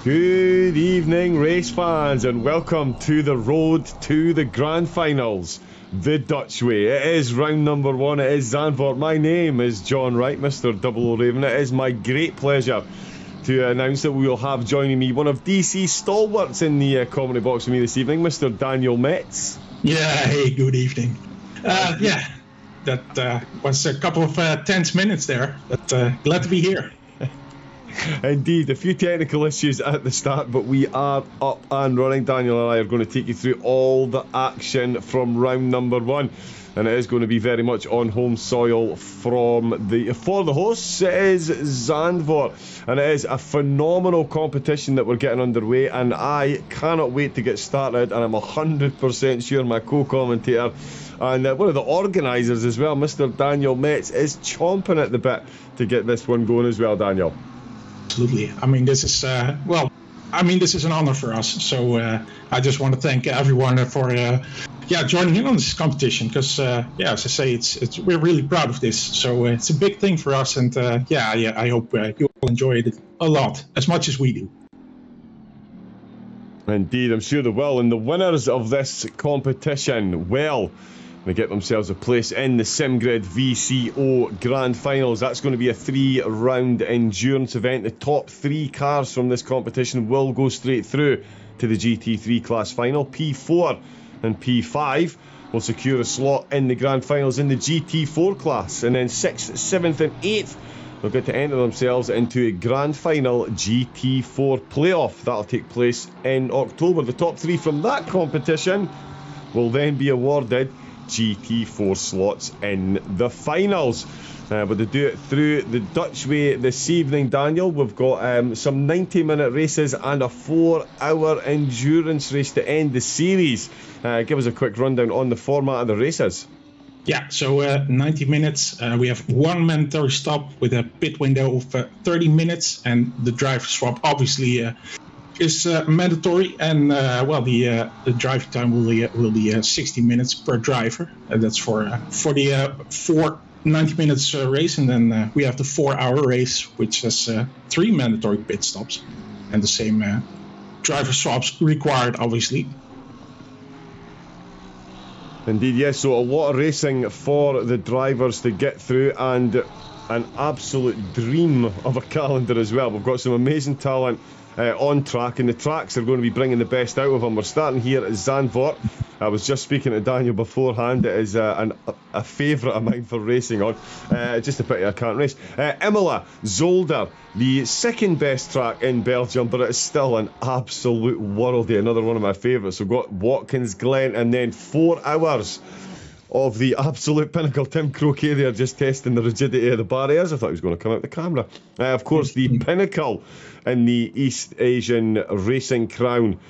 Good evening, race fans, and welcome to the road to the grand finals, the Dutch way. It is round number 1, it is Zandvoort. My name is John Wright, Mr. Double O Raven. It is my great pleasure to announce that we will have joining me one of DC's stalwarts in the comedy box with me this evening, Mr. Daniel Metz. Yeah, hey, good evening. That was a couple of tense minutes there, but glad to be here. Indeed, a few technical issues at the start, but we are up and running. Daniel and I are going to take you through all the action from round number 1, and it is going to be very much on home soil for the hosts. It is Zandvoort, and it is a phenomenal competition that we're getting underway, and I cannot wait to get started, and I'm 100% sure my co-commentator and one of the organisers as well, Mr. Daniel Metz, is chomping at the bit to get this one going as well. Daniel. Absolutely. I mean, this is this is an honor for us. So I just want to thank everyone for joining in on this competition, because as I say, we're really proud of this. So it's a big thing for us, and I hope you will enjoy it a lot, as much as we do. Indeed, I'm sure they will. And the winners of this competition, well, they get themselves a place in the SimGrid VCO Grand Finals. That's going to be a 3-round endurance event. The top 3 cars from this competition will go straight through to the GT3 class final. P4 and P5 will secure a slot in the Grand Finals in the GT4 class. And then 6th, 7th and 8th will get to enter themselves into a Grand Final GT4 playoff. That'll take place in October. The top 3 from that competition will then be awarded GT4 slots in the finals, but they do it through the Dutch way this evening. Daniel, we've got some 90-minute races and a 4-hour endurance race to end the series. Give us a quick rundown on the format of the races. Yeah, so 90 minutes. We have one mandatory stop with a pit window of 30 minutes, and the driver swap obviously is mandatory, and the driving time will be 60 minutes per driver, and that's for the 90 minutes race. And then we have the 4-hour race, which has 3 mandatory pit stops and the same driver swaps required, obviously. Indeed, yes. So a lot of racing for the drivers to get through, and an absolute dream of a calendar as well. We've got some amazing talent on track, and the tracks are going to be bringing the best out of them. We're starting here at Zandvoort. I was just speaking to Daniel beforehand. It is a favourite of mine for racing on. Just a pity I can't race. Imola, Zolder, the second best track in Belgium, but it is still an absolute worldie. Another one of my favourites. We've got Watkins Glen, and then 4 hours of the absolute pinnacle. Tim Croquet there just testing the rigidity of the barriers. I thought he was going to come out the camera. Of course, the pinnacle in the East Asian racing crown,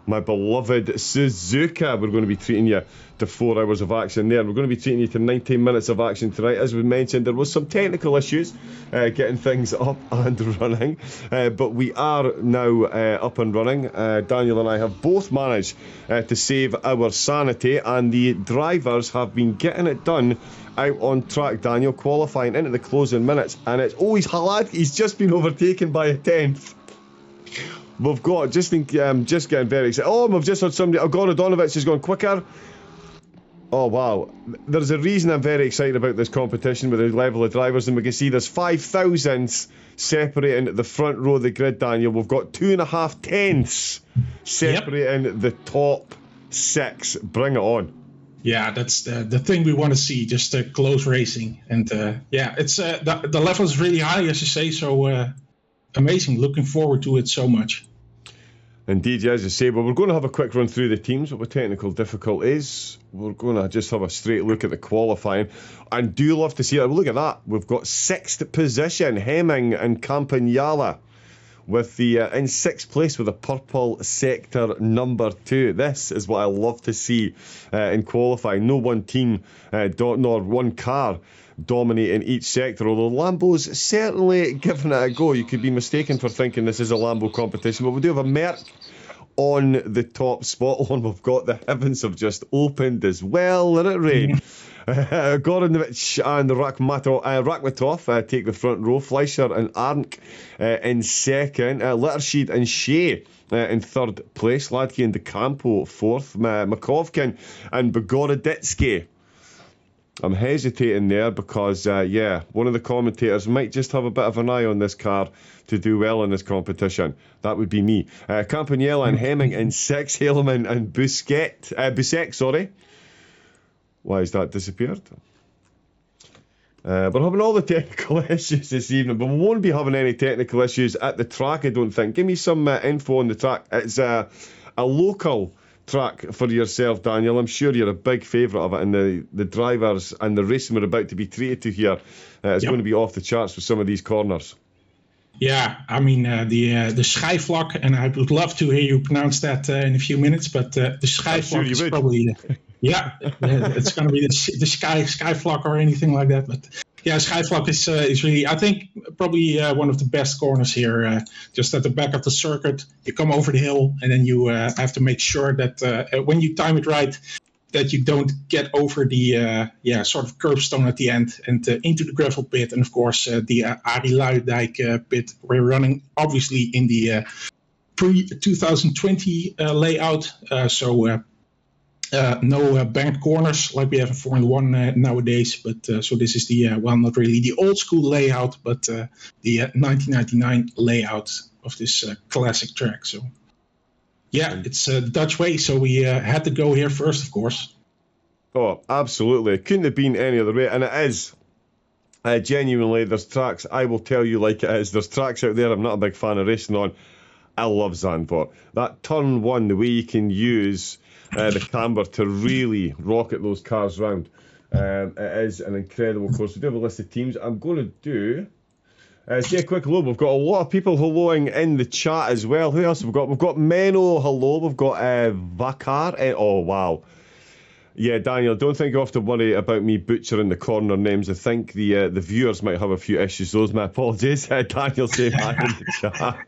my beloved Suzuka. We're going to be treating you to 4 hours of action there. We're going to be treating you to 19 minutes of action tonight. As we mentioned, there was some technical issues getting things up and running, but we are now up and running. Daniel and I have both managed to save our sanity, and the drivers have been getting it done out on track. Daniel, qualifying into the closing minutes, and it's always Halad. He's just been overtaken by a 10th. We've got, just getting very excited. Oh, we've just heard somebody, Goradonovich has gone quicker. Oh, wow. There's a reason I'm very excited about this competition with the level of drivers, and we can see there's 5 thousandths separating the front row of the grid, Daniel. We've got 2.5 tenths separating the top 6. Bring it on. Yeah, that's the thing we want to see, just close racing. And it's the level is really high, as you say, so amazing. Looking forward to it so much. Indeed, yeah, as you say. Well, we're going to have a quick run through the teams, but with technical difficulties, we're going to just have a straight look at the qualifying. And do love to see it. Look at that. We've got 6th position, Hemming and Campagnala, with the in 6th place with a purple sector number 2. This is what I love to see in qualifying. No one team nor one car dominating each sector, although Lambo's certainly giving it a go. You could be mistaken for thinking this is a Lambo competition, but we do have a Merc on the top spot one. We've got the heavens have just opened as well. Let it rain. Goronovich and Rakhmatov take the front row. Fleischer and Arndt in second. Littersheed and Shea in third place. Ladke and De Campo fourth. Makovkin and Bogoroditsky. I'm hesitating there because, one of the commentators might just have a bit of an eye on this car to do well in this competition. That would be me. Campagnella and Hemming in sixth. Haleman and Busek. Why has that disappeared? We're having all the technical issues this evening, but we won't be having any technical issues at the track, I don't think. Give me some info on the track. It's a local track for yourself, Daniel. I'm sure you're a big favourite of it, and the drivers and the racing we're about to be treated to here is going to be off the charts with some of these corners. Yeah, I mean, the Schijfvlak, and I would love to hear you pronounce that in a few minutes, but the Schijfvlak is probably... it's going to be the Schijfvlak or anything like that, but... Yeah, Schijfvlak is really, I think, probably one of the best corners here. Just at the back of the circuit, you come over the hill, and then you have to make sure that when you time it right, that you don't get over the sort of curbstone at the end and into the gravel pit. And of course, the Arie Luijendijk pit. We're running obviously in the pre-2020 layout, so. No banked corners like we have in Formula 1 nowadays, but so this is the, not really the old school layout, but the 1999 layout of this classic track. So, it's the Dutch way, so we had to go here first, of course. Oh, absolutely. It couldn't have been any other way, and it is. Genuinely, there's tracks, I will tell you like it is, there's tracks out there I'm not a big fan of racing on. I love Zandvoort. That turn one, the way you can use... the camber to really rocket those cars round. It is an incredible course. We do have a list of teams. I'm going to do... say a quick hello. We've got a lot of people helloing in the chat as well. Who else have we got? We've got Menno, hello. We've got Vakar. Oh, wow. Yeah, Daniel, don't think you have to worry about me butchering the corner names. I think the viewers might have a few issues. Those my apologies. Daniel, say hi in the chat.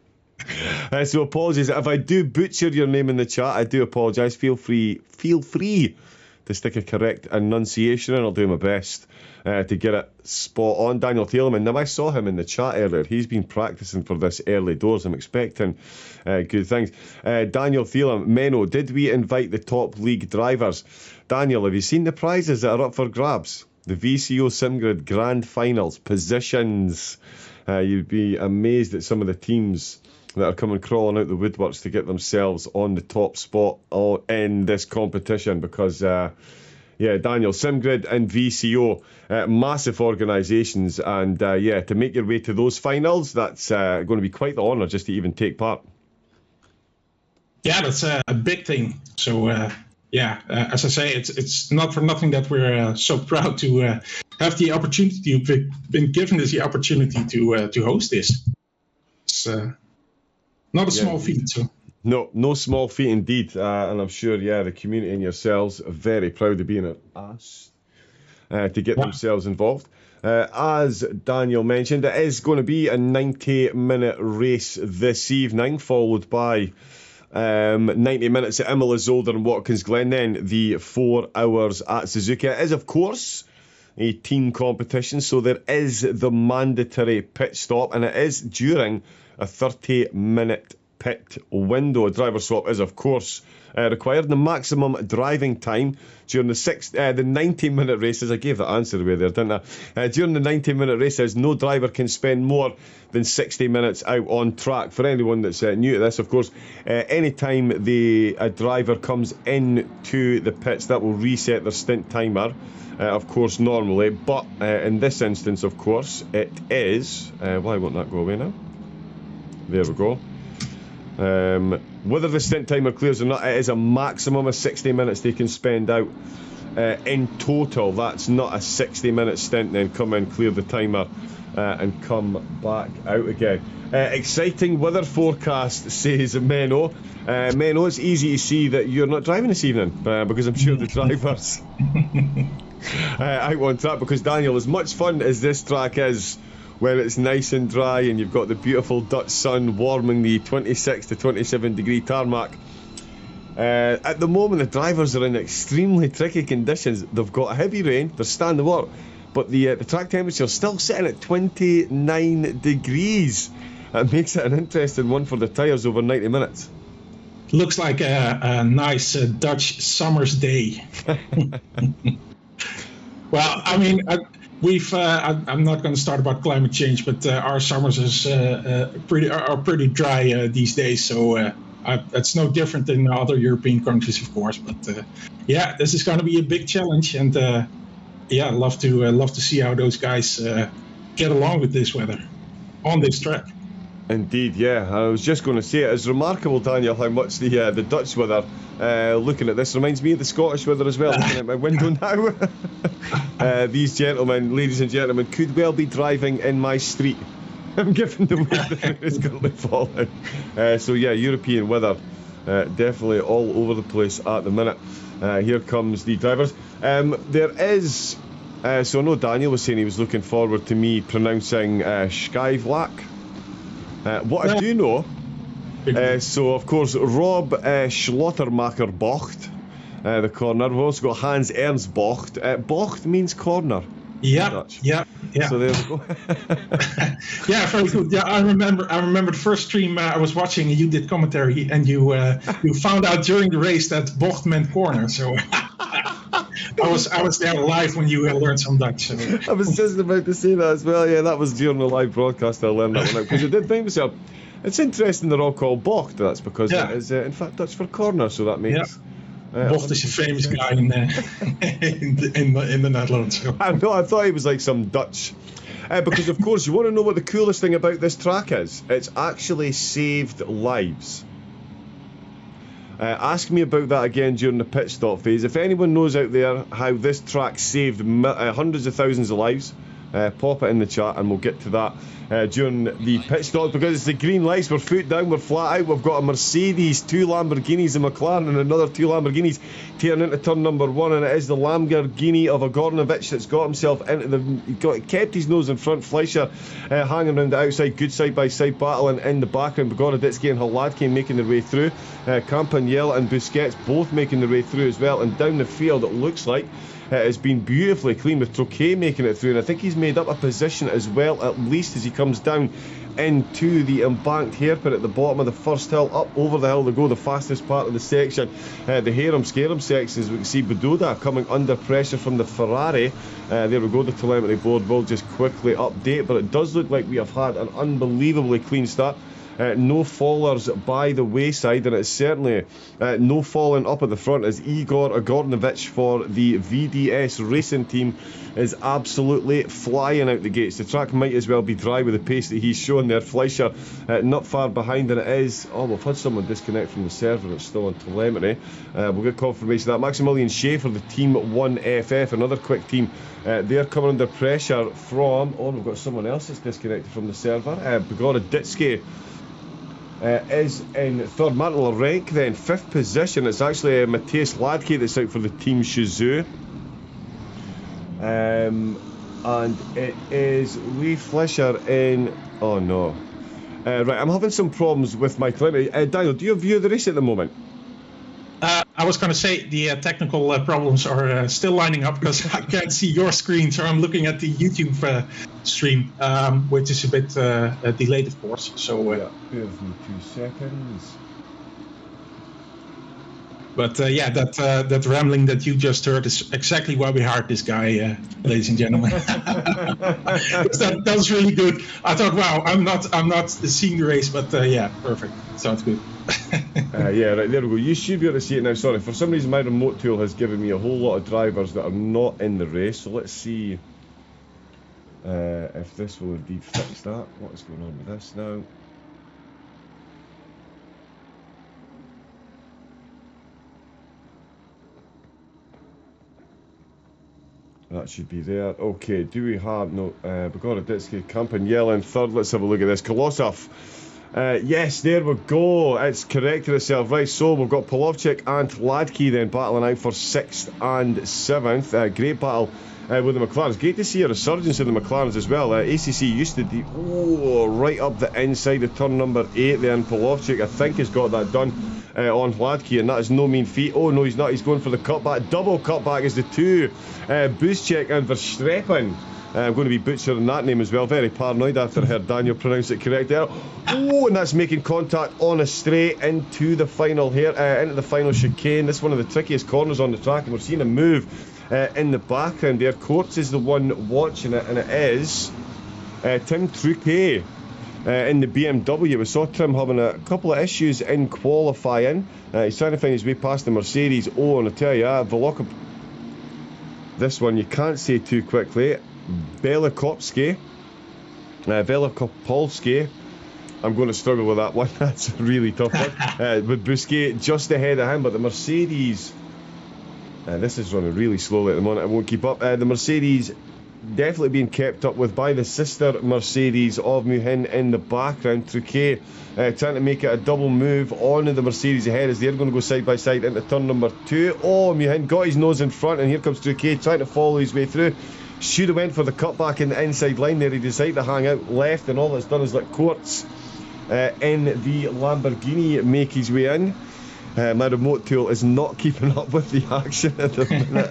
So apologies if I do butcher your name in the chat. I do apologise. Feel free to stick a correct enunciation, and I'll do my best to get it spot on. Daniel Thielemann. Now I saw him in the chat earlier. He's been practicing for this early doors. I'm expecting good things. Daniel Thielemann. Menno, did we invite the top league drivers? Daniel, have you seen the prizes that are up for grabs? The VCO SimGrid Grand Finals positions. You'd be amazed at some of the teams that are coming crawling out the woodworks to get themselves on the top spot in this competition because, Daniel, SimGrid and VCO, massive organisations, and, to make your way to those finals, that's going to be quite the honour just to even take part. Yeah, that's a big thing. So, as I say, it's not for nothing that we're so proud to have the opportunity, been given the opportunity to host this. It's... not a small feat, so. No small feat indeed, and I'm sure, the community and yourselves are very proud to be in asked to get themselves involved. As Daniel mentioned, it is going to be a 90-minute race this evening, followed by 90 minutes at Imola, Zolder and Watkins Glen, then the 4 hours at Suzuka. It is, of course, a team competition, so there is the mandatory pit stop, and it is during a 30-minute pit window. A driver swap is, of course, required. The maximum driving time during the 90-minute races, I gave that answer away there, didn't I? During the 90-minute races, no driver can spend more than 60 minutes out on track. For anyone that's new to this, of course, any time a driver comes into the pits, that will reset their stint timer, of course, normally. But in this instance, of course, it is... why won't that go away now? There we go. Whether the stint timer clears or not, it is a maximum of 60 minutes they can spend out in total. That's not a 60-minute stint, then come in, clear the timer, and come back out again. Exciting weather forecast, says Menno. Menno, it's easy to see that you're not driving this evening, because I'm sure the drivers out on track, because Daniel, as much fun as this track is, when it's nice and dry and you've got the beautiful Dutch sun warming the 26 to 27 degree tarmac, At the moment, the drivers are in extremely tricky conditions. They've got heavy rain, they're standing water, but the track temperature is still sitting at 29 degrees. It makes it an interesting one for the tyres over 90 minutes. Looks like a nice Dutch summer's day. Well, I mean, I'm not going to start about climate change, but our summers are pretty dry these days. So it's no different than other European countries, of course. But yeah, this is going to be a big challenge, and yeah, love to see how those guys get along with this weather on this track. Indeed, yeah. I was just going to say it is remarkable, Daniel, how much the Dutch weather, looking at this, reminds me of the Scottish weather as well. Looking at my window now, these gentlemen, ladies and gentlemen, could well be driving in my street. I'm given the way that it's currently falling. So yeah, European weather, definitely all over the place at the minute. Here comes the drivers. There is, so I know Daniel was saying he was looking forward to me pronouncing Skyvlak. What I do know, so of course Rob Schlottermacher Bocht, the corner. We've also got Hans Ernst Bocht. Bocht means corner. Yeah. So there we go. Yeah, very good. Yeah, I remember the first stream I was watching. You did commentary, and you found out during the race that Bocht meant corner. So I was there live when you learned some Dutch. So. I was just about to say that as well. Yeah, that was during the live broadcast. I learned that one out because I did think to myself, it's interesting they're all called Bocht. That's because it is in fact Dutch for corner. So that makes. Bocht is a famous guy in the Netherlands. So. I know. I thought he was like some Dutch. Because of course, you want to know what the coolest thing about this track is? It's actually saved lives. Ask me about that again during the pit stop phase. If anyone knows out there how this track saved hundreds of thousands of lives, pop it in the chat and we'll get to that during the pit stop, because it's the green lights, we're foot down, we're flat out, we've got a Mercedes, 2 Lamborghinis, a McLaren and another 2 Lamborghinis tearing into turn number 1, and it is the Lamborghini of Agornovic that's got himself into kept his nose in front. Fleischer hanging around the outside, good side by side battling in the background. Bogoroditsky and Hladky making their way through, Campagnella and Busquets both making their way through as well, and down the field it looks like it has been beautifully clean with Troquet making it through, and I think he's made up a position as well, at least as he comes down into the embanked hairpin at the bottom of the first hill. Up over the hill to go, the fastest part of the section, the Harem-Scarum sections. We can see Budoda coming under pressure from the Ferrari. There we go, the telemetry board will just quickly update, but it does look like we have had an unbelievably clean start. No fallers by the wayside, and it's certainly no falling up at the front, as Igor Agornovic for the VDS Racing team is absolutely flying out the gates. The track might as well be dry with the pace that he's showing there. Fleischer not far behind, and it is, we've had someone disconnect from the server. It's still on telemetry. We'll get confirmation of that. Maximilian Schaefer, the Team 1FF, another quick team. They're coming under pressure from, we've got someone else that's disconnected from the server. Bogoroditsky is in third. Mantle rank then 5th position. It's actually Matthias Hladky that's out for the Team Shizou, and it is Lee Fleischer in right, I'm having some problems with my telemetry. Daniel, do you view the race at the moment? I was going to say the technical problems are still lining up because I can't see your screen, so I'm looking at the YouTube stream, which is a bit delayed, of course. So, give me 2 seconds. But that rambling that you just heard is exactly why we hired this guy, ladies and gentlemen. that was really good. I thought, wow, I'm not seeing the race, but yeah, perfect. Sounds good. Yeah, right, there we go. You should be able to see it now. Sorry, for some reason my remote tool has given me a whole lot of drivers that are not in the race. So let's see if this will indeed fix that. What is going on with this now? That should be there. Okay, do we have no Bogoroditsky, Campagnella in third? Let's have a look at this. Kolosov. Yes, there we go. It's corrected itself. Right, so we've got Polovchik and Hladky then battling out for 6th and 7th. Great battle with the McLarens. Great to see a resurgence in the McLarens as well. ACC used to be right up the inside of turn number 8 there, and Polovchik, I think, has got that done on Hladky, and that is no mean feat. Oh no, he's not. He's going for the cutback. Double cutback is the two. Buszek and Verstappen. I'm going to be butchering that name as well. Very paranoid after I heard Daniel pronounce it correct there. Oh, and that's making contact on a straight into the final here, into the final chicane. This is one of the trickiest corners on the track, and we're seeing a move in the background there. Courts is the one watching it, and it is Tim Truquet in the BMW. We saw Tim having a couple of issues in qualifying. He's trying to find his way past the Mercedes. Oh, and I tell you, this one you can't say too quickly. Velikopolski. I'm going to struggle with that one. That's a really tough one. With Busquet just ahead of him, but the Mercedes, this is running really slowly at the moment. I won't keep up. The Mercedes definitely being kept up with by the sister Mercedes of Muhin in the background. Truquet trying to make it a double move on the Mercedes ahead as they're going to go side by side into turn number 2. Oh, Muhin got his nose in front, and here comes Truquet trying to follow his way through. Should have went for the cutback in the inside line there. He decided to hang out left, and all that's done is let Courts in the Lamborghini make his way in. My remote tool is not keeping up with the action at the minute.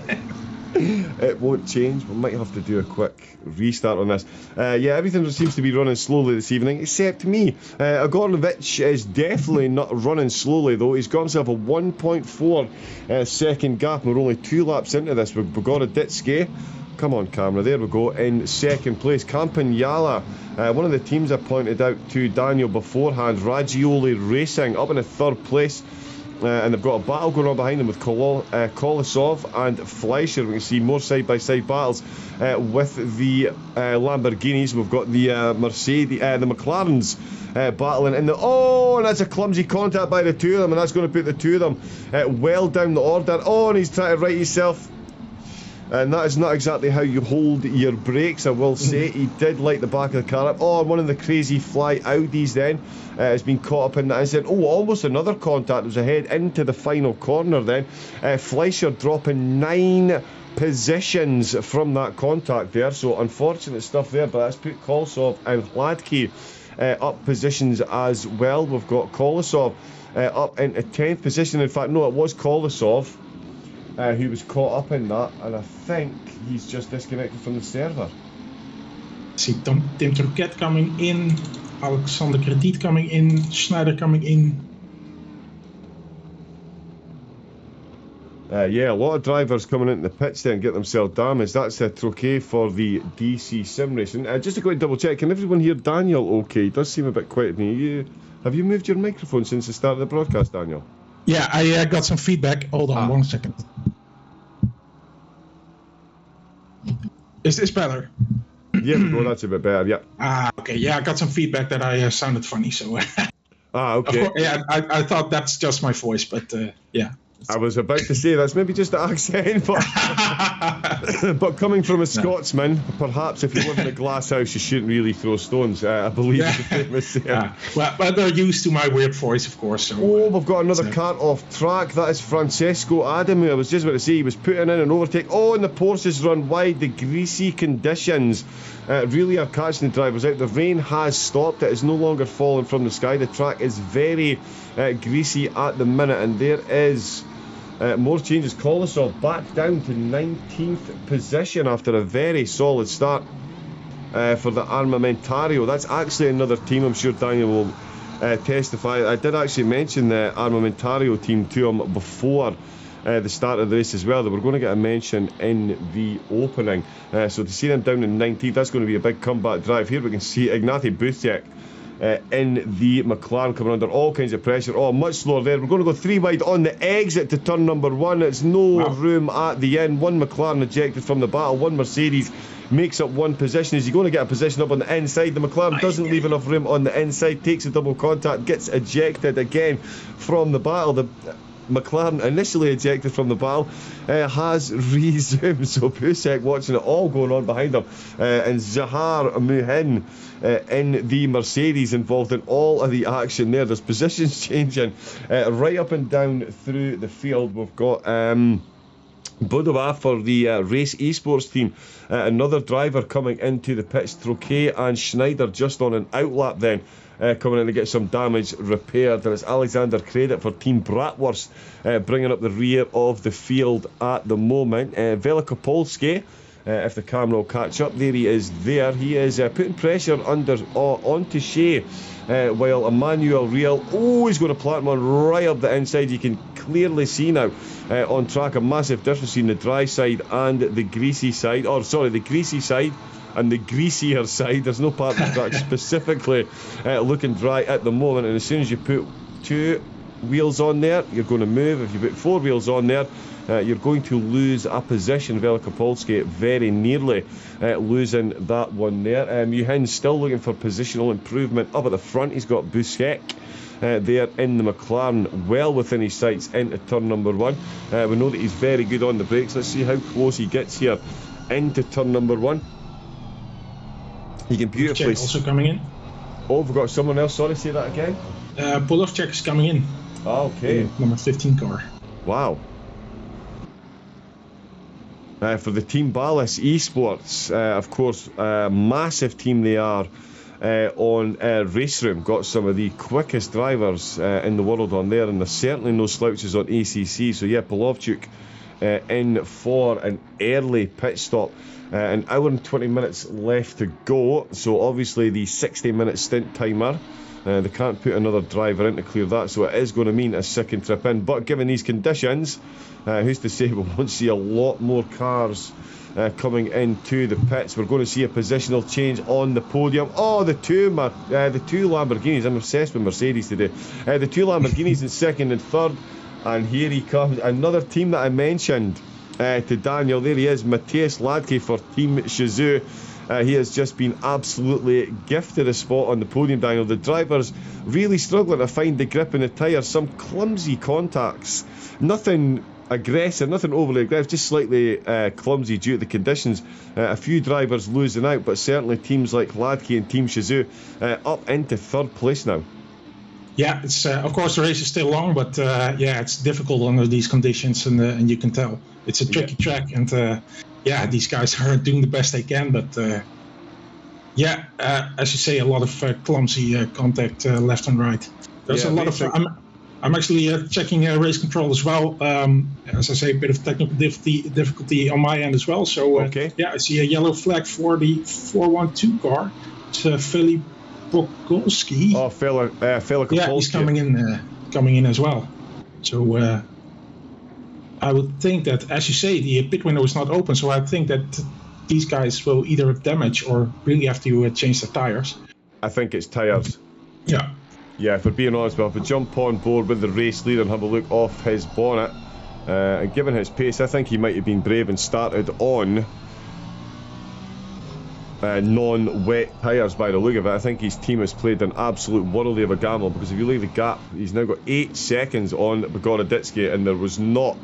It won't change. We might have to do a quick restart on this. Yeah, everything seems to be running slowly this evening, except me. Agornovic is definitely not running slowly, though. He's got himself a 1.4 second gap, and we're only 2 laps into this. We've got a Ditske. Come on, camera. There we go. In second place, Campagnala. One of the teams I pointed out to Daniel beforehand, Ragioli Racing, up in the 3rd place. And they've got a battle going on behind them with Kolosov and Fleischer. We can see more side-by-side battles with the Lamborghinis. We've got the Mercedes, the McLarens battling in the... Oh, and that's a clumsy contact by the two of them, and that's going to put the two of them well down the order. Oh, and he's trying to right himself. And that is not exactly how you hold your brakes, I will say. He did light the back of the car up. Oh, one of the crazy fly Audis then has been caught up in that incident. Oh, almost another contact. It was ahead into the final corner then. Fleischer dropping 9 positions from that contact there. So unfortunate stuff there, but that's put Kolosov and Hladky up positions as well. We've got Kolosov up into 10th position. In fact, no, it was Kolosov who was caught up in that, and I think he's just disconnected from the server. See Tim Truquet coming in, Alexander Krediet coming in, Schneider coming in. Yeah, a lot of drivers coming into the pits then get themselves damaged. That's Truquet for the DC-SimRacing. Just to go and double check, can everyone hear Daniel okay? He does seem a bit quiet to me. Have you moved your microphone since the start of the broadcast, Daniel? Yeah, I got some feedback. Hold on 1 second. Is this better? Yeah, well, that's a bit better, yeah. Okay. Yeah, I got some feedback that I sounded funny, so... Okay. Of course, yeah, I thought that's just my voice, but yeah. I was about to say that's maybe just the accent, but but coming from a Scotsman, perhaps if you live in a glass house, you shouldn't really throw stones. I believe the famous saying. Yeah. Well, but they're used to my weird voice, of course. So, we've got another car off track. That is Francesco Adamu. I was just about to say he was putting in an overtake. Oh, and the Porsches run wide. The greasy conditions really are catching the drivers out. The rain has stopped. It is no longer falling from the sky. The track is very greasy at the minute, and there is... more changes. Kolosov back down to 19th position after a very solid start for the Armamentario. That's actually another team, I'm sure Daniel will testify. I did actually mention the Armamentario team to him before the start of the race as well. They were going to get a mention in the opening. So to see them down in 19th, that's going to be a big comeback drive. Here we can see Ignacy Buszek in the McLaren coming under all kinds of pressure. Oh, much slower there. We're going to go 3 wide on the exit to turn number 1. It's no room at the end. One McLaren ejected from the battle. One Mercedes makes up one position. Is he going to get a position up on the inside? The McLaren doesn't leave enough room on the inside. Takes a double contact. Gets ejected again from the battle. The McLaren, initially ejected from the battle, has resumed. So Buszek watching it all going on behind him, and Zahar Muhin in the Mercedes involved in all of the action there. There's positions changing right up and down through the field. We've got Bodova for the race esports team. Another driver coming into the pits. Troquet and Schneider just on an outlap then. Coming in to get some damage repaired. And it's Alexander Credit for Team Bratwurst bringing up the rear of the field at the moment. Velikopolski, if the camera will catch up, there he is there. He is putting pressure onto Shea, while Emmanuel Real, he's going to plant one right up the inside. You can clearly see now on track a massive difference between the dry side and the greasy side. The greasy side and the greasier side. There's no part of the track specifically looking dry at the moment, and as soon as you put 2 wheels on there, you're going to move. If you put 4 wheels on there, you're going to lose a position. Velikopolski very nearly losing that one there. Yuhin's still looking for positional improvement up at the front. He's got Busquets there in the McLaren well within his sights into turn number 1. We know that he's very good on the brakes. Let's see how close he gets here into turn number 1. He can beautifully... also coming in. Oh, we've got someone else. Sorry, say that again. Polovchek is coming in. Okay. Number 15 car. Wow. For the Team Ballas Esports, of course, massive team they are on Race Room. Got some of the quickest drivers in the world on there, and there's certainly no slouches on ACC. So yeah, Polovchuk in for an early pit stop. An hour and 20 minutes left to go, so obviously the 60-minute stint timer, they can't put another driver in to clear that, so it is going to mean a second trip in. But given these conditions, who's to say we won't see a lot more cars coming into the pits. We're going to see a positional change on the podium. The two Lamborghinis. I'm obsessed with Mercedes today. The 2 Lamborghinis in second and third, and here he comes, another team that I mentioned to Daniel. There he is, Matthias Ladke for Team Shizou. He has just been absolutely gifted a spot on the podium, Daniel. The driver's really struggling to find the grip in the tyres. Some clumsy contacts. Nothing aggressive, nothing overly aggressive, just slightly clumsy due to the conditions. A few drivers losing out, but certainly teams like Ladke and Team Shizou up into third place now. Yeah, it's of course the race is still long, but it's difficult under these conditions, and you can tell it's a tricky track, and these guys are doing the best they can, but as you say, a lot of clumsy contact left and right. There's a lot of. I'm actually checking race control as well. As I say, a bit of technical difficulty on my end as well. So I see a yellow flag for the 412 car. It's Philip Pokolski. Philip. Yeah, he's coming in as well. So I would think that, as you say, the pit window is not open. So I think that these guys will either have damage or really have to change their tires. I think it's tires. Yeah. Yeah, if we're being honest, we'll have to jump on board with the race leader and have a look off his bonnet. And given his pace, I think he might have been brave and started on non-wet tyres by the look of it. I think his team has played an absolute worldly of a gamble, because if you look at the gap, he's now got 8 seconds on Bogoroditsky, and there was not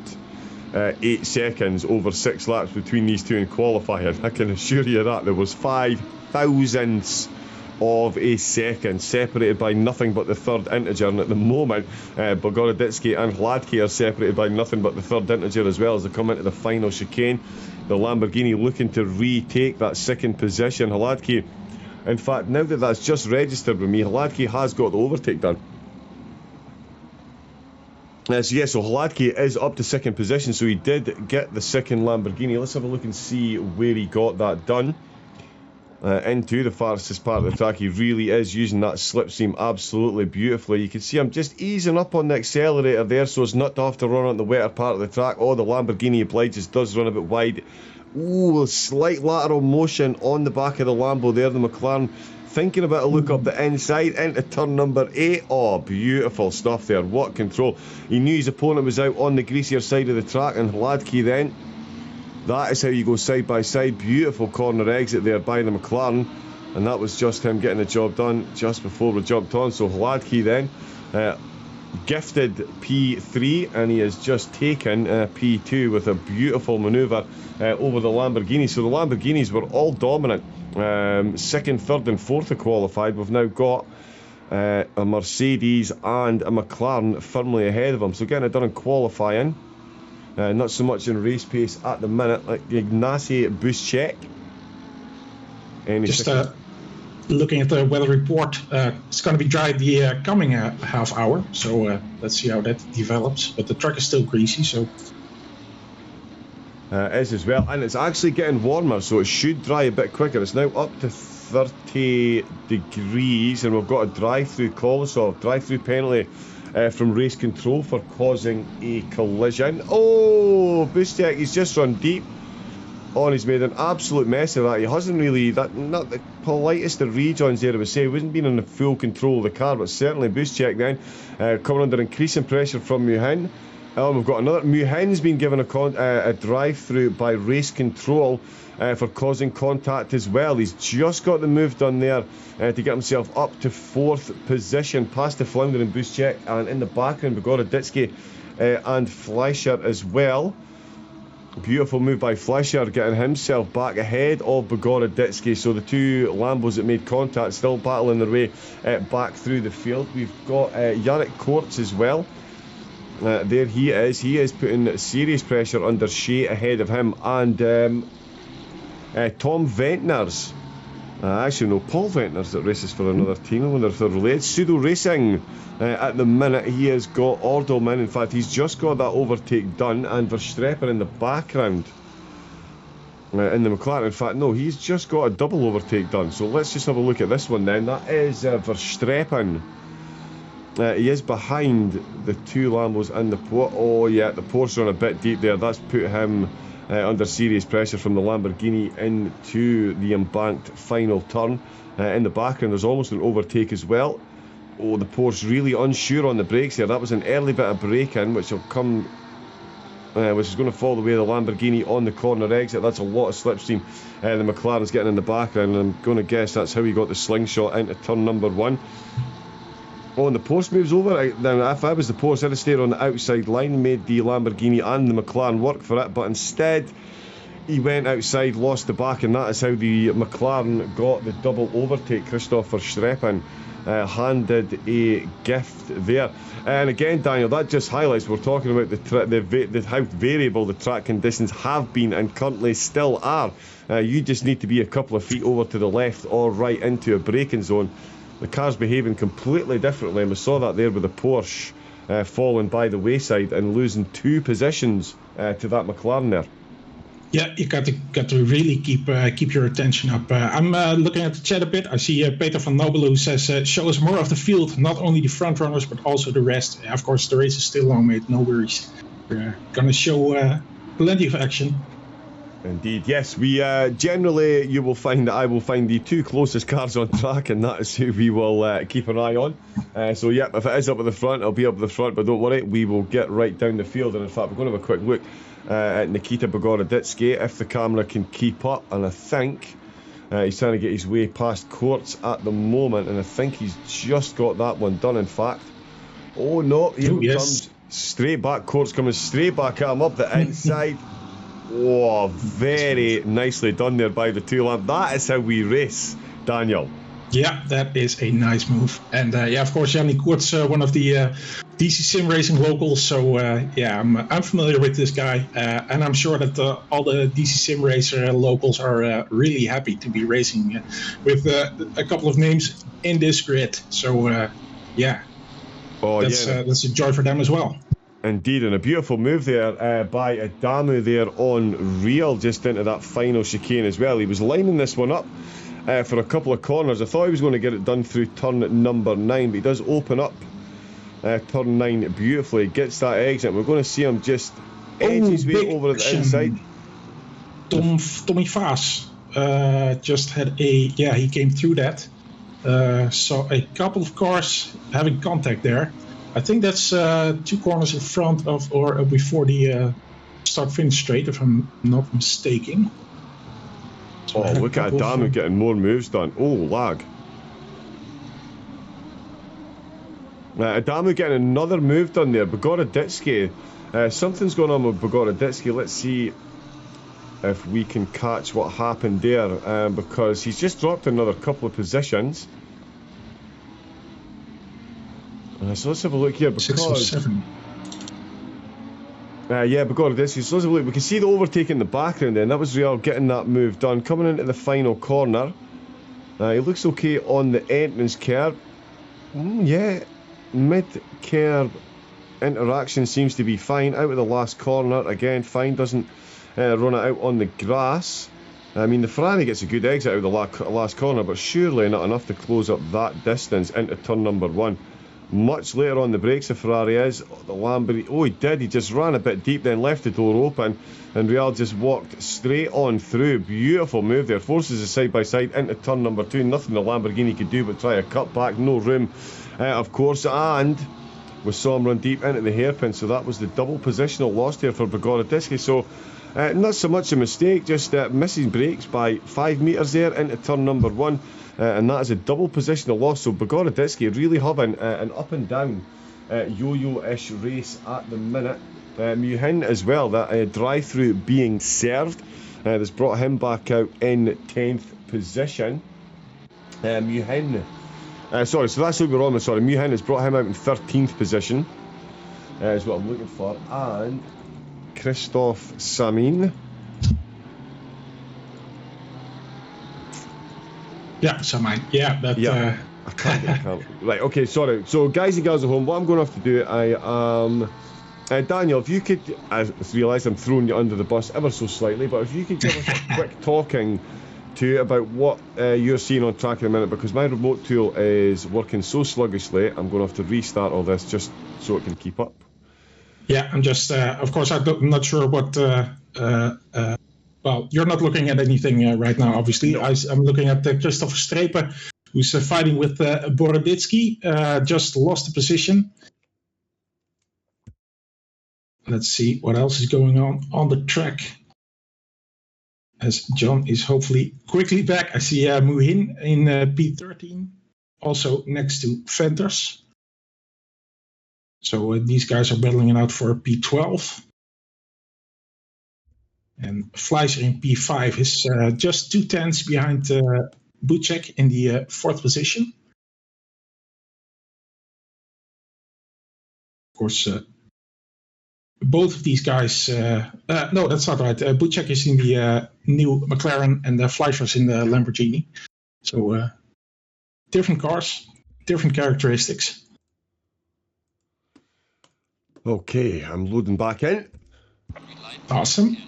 8 seconds over 6 laps between these two in qualifying. I can assure you that. There was 5 thousandths of a second separated by nothing but the third integer, and at the moment Bogoroditsky and Hladky are separated by nothing but the third integer as well as they come into the final chicane. The Lamborghini looking to retake that second position. Hladky, in fact, now that that's just registered with me, Hladky has got the overtake done. So Hladky is up to second position, so he did get the second Lamborghini. Let's have a look and see where he got that done. Into the fastest part of the track. He really is using that slipstream absolutely beautifully. You can see I'm just easing up on the accelerator there so as not to have to run on the wetter part of the track. The Lamborghini obliges, does run a bit wide. A slight lateral motion on the back of the Lambo there. The McLaren thinking about a look up the inside into turn number 8. Beautiful stuff there. What control. He knew his opponent was out on the greasier side of the track, and Hladky then, that is how you go side by side. Beautiful corner exit there by the McLaren, and that was just him getting the job done just before we jumped on. So Hladky then gifted P3, and he has just taken P2 with a beautiful manoeuvre over the Lamborghini. So the Lamborghinis were all dominant. Second, third and fourth are qualified. We've now got a Mercedes and a McLaren firmly ahead of them. So getting it done in qualifying. Not so much in race pace at the minute, like Ignacy Buszek. Just looking at the weather report, it's going to be dry the coming half hour, so let's see how that develops. But the track is still greasy, so... is as well, and it's actually getting warmer, so it should dry a bit quicker. It's now up to 30 degrees, and we've got a drive-through penalty from race control for causing a collision. Oh, Buszek, he's just run deep. Oh, and he's made an absolute mess of that. He hasn't really, not the politest of rejoins there, I would say. He wasn't being in the full control of the car, but certainly Buszek then coming under increasing pressure from Muhin. We've got another. Muhin's been given a drive-through by race control for causing contact as well. He's just got the move done there to get himself up to 4th position, past the floundering Buszek, and in the background Bogoroditsky and Fleischer as well. Beautiful move by Fleischer, getting himself back ahead of Bogoroditsky. So the two Lambos that made contact still battling their way back through the field. We've got Yannick Kortz as well. There he is. He is putting serious pressure under Shea ahead of him. And Tom Ventners. Actually, no, Paul Ventners that races for another team. I wonder if they're related. Pseudo Racing. At the minute, he has got Ordelman. In fact, he's just got that overtake done. And Verstappen in the background. In the McLaren. In fact, no, he's just got a double overtake done. So let's just have a look at this one then. That is Verstappen. He is behind the two Lambos and the Porsche. Oh yeah, the Porsche on a bit deep there. That's put him under serious pressure from the Lamborghini into the embanked final turn. In the background there's almost an overtake as well. Oh, the Porsche really unsure on the brakes here. That was an early bit of braking which will come, which is going to fall the way of the Lamborghini on the corner exit. That's a lot of slipstream. The McLaren's getting in the background, and I'm going to guess that's how he got the slingshot into turn number 1. Oh, and the Porsche moves over. Now, if I was the Porsche, I'd have stayed on the outside line, made the Lamborghini and the McLaren work for it, but instead he went outside, lost the back, and that is how the McLaren got the double overtake. Christoph Verstappen handed a gift there. And again, Daniel, that just highlights, we're talking about how variable the track conditions have been and currently still are. You just need to be a couple of feet over to the left or right into a braking zone. The car's behaving completely differently, and we saw that there with the Porsche falling by the wayside and losing 2 positions to that McLaren there. Yeah, you got to really keep your attention up. I'm looking at the chat a bit. I see Peter van Nobel who says, show us more of the field, not only the front runners, but also the rest. Of course, the race is still long, mate. No worries. We're going to show plenty of action. Indeed, yes. We generally, you will find that I will find the 2 closest cars on track, and that is who we will keep an eye on. So, yeah, if it is up at the front, I'll be up at the front, but don't worry, we will get right down the field. And in fact, we're going to have a quick look at Nikita Bogoroditsky, if the camera can keep up. And I think he's trying to get his way past Kortz at the moment, and I think he's just got that one done, in fact. Oh, no, here he comes straight back. Kortz coming straight back at him up the inside. Oh, very nicely done there by the two Lamb. That is how we race, Daniel. Yeah, that is a nice move. And yeah, of course, Yannick Kortz, one of the DC-SimRacing locals. So yeah, I'm familiar with this guy, and I'm sure that all the DC-SimRacer locals are really happy to be racing with a couple of names in this grid. So yeah, that's a joy for them as well. Indeed, and a beautiful move there by Adamu there on Real, just into that final chicane as well. He was lining this one up for a couple of corners. I thought he was going to get it done through turn number 9, but he does open up turn 9 beautifully. Gets that exit. We're going to see him just edge his way over the inside. Tommy Vaas just had he came through that. Saw a couple of cars having contact there. I think that's 2 corners in front of or before the start-finish straight, if I'm not mistaken. So look at Adamu getting more moves done. Oh, lag. Adamu getting another move done there. Bogoroditsky. Something's going on with Bogoroditsky. Let's see if we can catch what happened there, because he's just dropped another couple of positions. So let's have a look here, because Yeah, Bogoroditsky. So let's have a look. We can see the overtake in the background then. That was Real getting that move done. Coming into the final corner. He looks okay on the entrance curve. Yeah, mid-curve interaction seems to be fine. Out of the last corner, again, fine. Doesn't run it out on the grass. I mean, the Ferrari gets a good exit out of the last corner, but surely not enough to close up that distance into turn number 1. Much later on the brakes, the Ferrari is. The Lamborghini, oh, he did. He just ran a bit deep, then left the door open, and Real just walked straight on through. Beautiful move there. Forces the side-by-side into turn number 2. Nothing the Lamborghini could do but try a cut back. No room, of course, and we saw him run deep into the hairpin, so that was the double positional loss here for Bogoroditsky. So not so much a mistake, just missing brakes by 5 metres there into turn number 1. And that is a double positional loss. So Bogoroditsky really having an up and down yo-yo-ish race at the minute. Muhin as well, that drive-through being served. That's brought him back out in 10th position. Muhin, sorry, so that's what we're on with. Sorry, Muhin has brought him out in 13th position. Is what I'm looking for. And Christophe Samin. Yeah, Samin. Yeah, that. Yeah. I can't. Right, okay, sorry. So, guys and girls at home, what I'm going to have to do, Daniel, if you could, I realise I'm throwing you under the bus ever so slightly, but if you could give us a quick talking to about what you're seeing on track in a minute, because my remote tool is working so sluggishly, I'm going to have to restart all this just so it can keep up. Yeah, I'm just, of course, I'm not sure what. Well, you're not looking at anything right now, obviously. No. I'm looking at Christopher Strepe, who's fighting with Boroditsky. Just lost the position. Let's see what else is going on the track. As John is hopefully quickly back. I see Muhin in P13, also next to Venters. So these guys are battling it out for P12. And Fleischer in P5 is just 2 tenths behind Bucek in the 4th position. Of course, both of these guys... no, that's not right. Bucek is in the new McLaren and Fleischer's in the Lamborghini. So different cars, different characteristics. Okay, I'm loading back in. Awesome.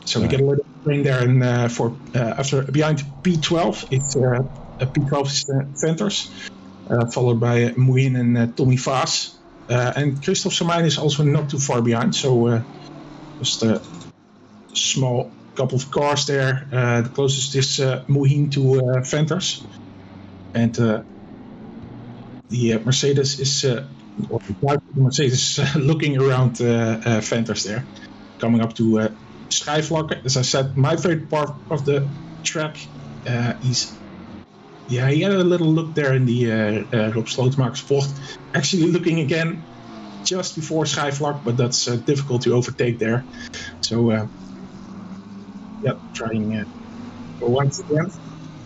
So we get a little rain there, and after behind P12, it's P12 is Venters, followed by Muhin and Tommy Vaas, and Christophe Samin is also not too far behind. So just a small couple of cars there. The closest is Muhin to Venters, and the Mercedes is looking around Venters there, coming up to. Schijfvlak, as I said, my favorite part of the track. He had a little look there in the Rob Slotenmakers bocht. Actually looking again just before Schijfvlak, but that's difficult to overtake there. So, trying once again.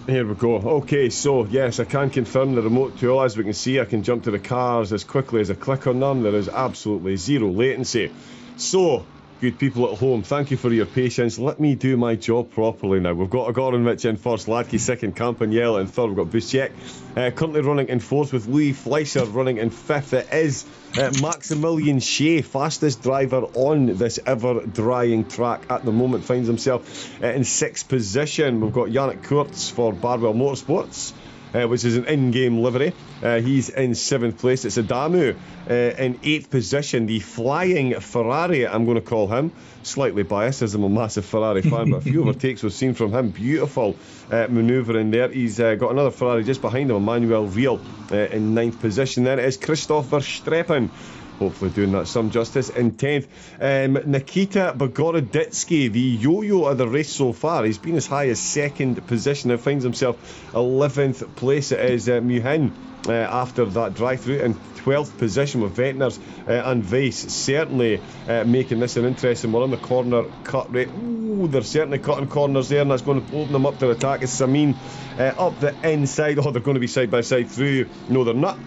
Here we go. Okay, so yes, I can confirm the remote tool. As we can see, I can jump to the cars as quickly as I click on them. There is absolutely zero latency. So, good people at home, thank you for your patience. Let me do my job properly now. We've got Goranwicz in first, Ladke second, Campagnella in third. We've got Busiek currently running in fourth, with Louis Fleischer running in fifth. It is Maximilian Shea, fastest driver on this ever-drying track at the moment, finds himself in sixth position. We've got Yannick Kurtz for Barwell Motorsports, which is an in-game livery. He's in 7th place. It's Adamu in 8th position. The flying Ferrari, I'm going to call him. Slightly biased as I'm a massive Ferrari fan, but a few overtakes we've seen from him. Beautiful manoeuvre in there. He's got another Ferrari just behind him, Emmanuel Riel, in 9th position. Then it is Christopher Strepen, hopefully doing that some justice, in 10th. Nikita Bogoroditsky, the yo-yo of the race so far. He's been as high as 2nd position and finds himself 11th place. It is Muhin after that drive-through in 12th position with Ventners and Weiss certainly making this an interesting one on the corner cut rate. Ooh, they're certainly cutting corners there, and that's going to open them up to attack. Is Samin up the inside? Oh, they're going to be side by side through. No, they're not.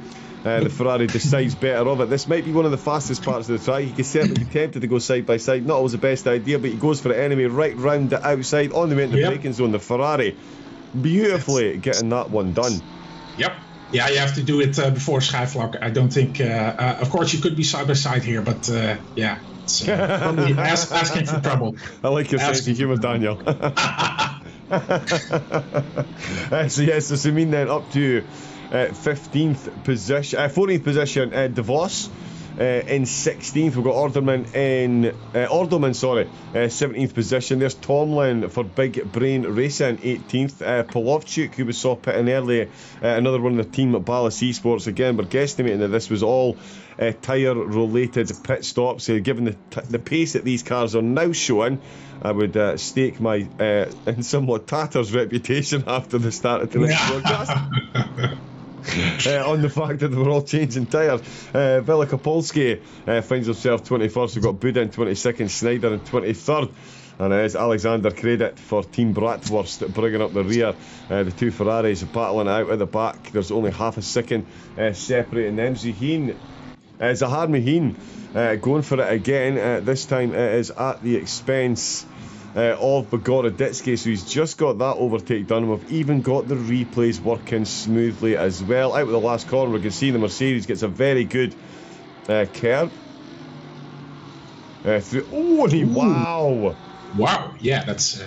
the Ferrari decides better of it. This might be one of the fastest parts of the track. You could certainly be tempted to go side by side. Not always the best idea, but he goes for it anyway, right round the outside, on the way into the braking zone. The Ferrari beautifully getting that one done. Yep. Yeah, you have to do it before Schijfvlak. I don't think... of course, you could be side by side here, but yeah. It's probably asking for trouble. I like your sense of humour, Daniel. So yes, so Samin then up to 14th position, De Vos in 16th. We've got Orderman 17th position. There's Tomlin for Big Brain Racing 18th. Polovchuk, who we saw pitting early, another one of the team at Ballas Esports. Again, we're guesstimating that this was all tyre related pit stops. Given the pace that these cars are now showing, I would stake my in somewhat tatters reputation after the start of tonight's broadcast on the fact that they were all changing tyres. Villa Kapolski finds himself 21st. We've got Budin 22nd, Snyder in 23rd. And it is Alexander Credit for Team Bratwurst bringing up the rear. The two Ferraris battling out at the back. There's only half a second separating them. Zahar Muhin going for it again. This time it is at the expense of Bogoroditsky, so he's just got that overtake done. We've even got the replays working smoothly as well. Out with the last corner, we can see the Mercedes gets a very good curve through. Wow! Yeah, that's.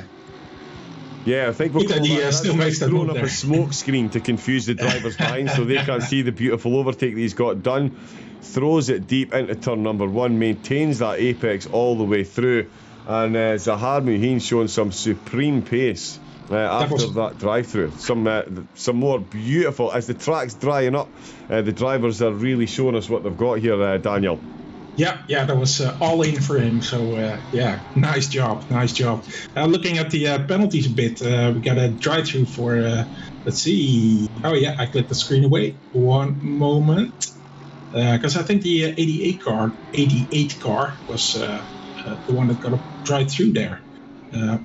Yeah, I think we're still makes that thrown up a smoke screen to confuse the drivers behind, so they can't see the beautiful overtake that he's got done. Throws it deep into turn number 1, maintains that apex all the way through. And Zahar Muhin showing some supreme pace after that drive-through. Some more beautiful, as the track's drying up, the drivers are really showing us what they've got here, Daniel. Yeah, that was all in for him. So, nice job. Looking at the penalties a bit, we got a drive-through for, let's see. Oh, yeah, I clicked the screen away. One moment. Because I think the 88 car was the one that got a drive-through there.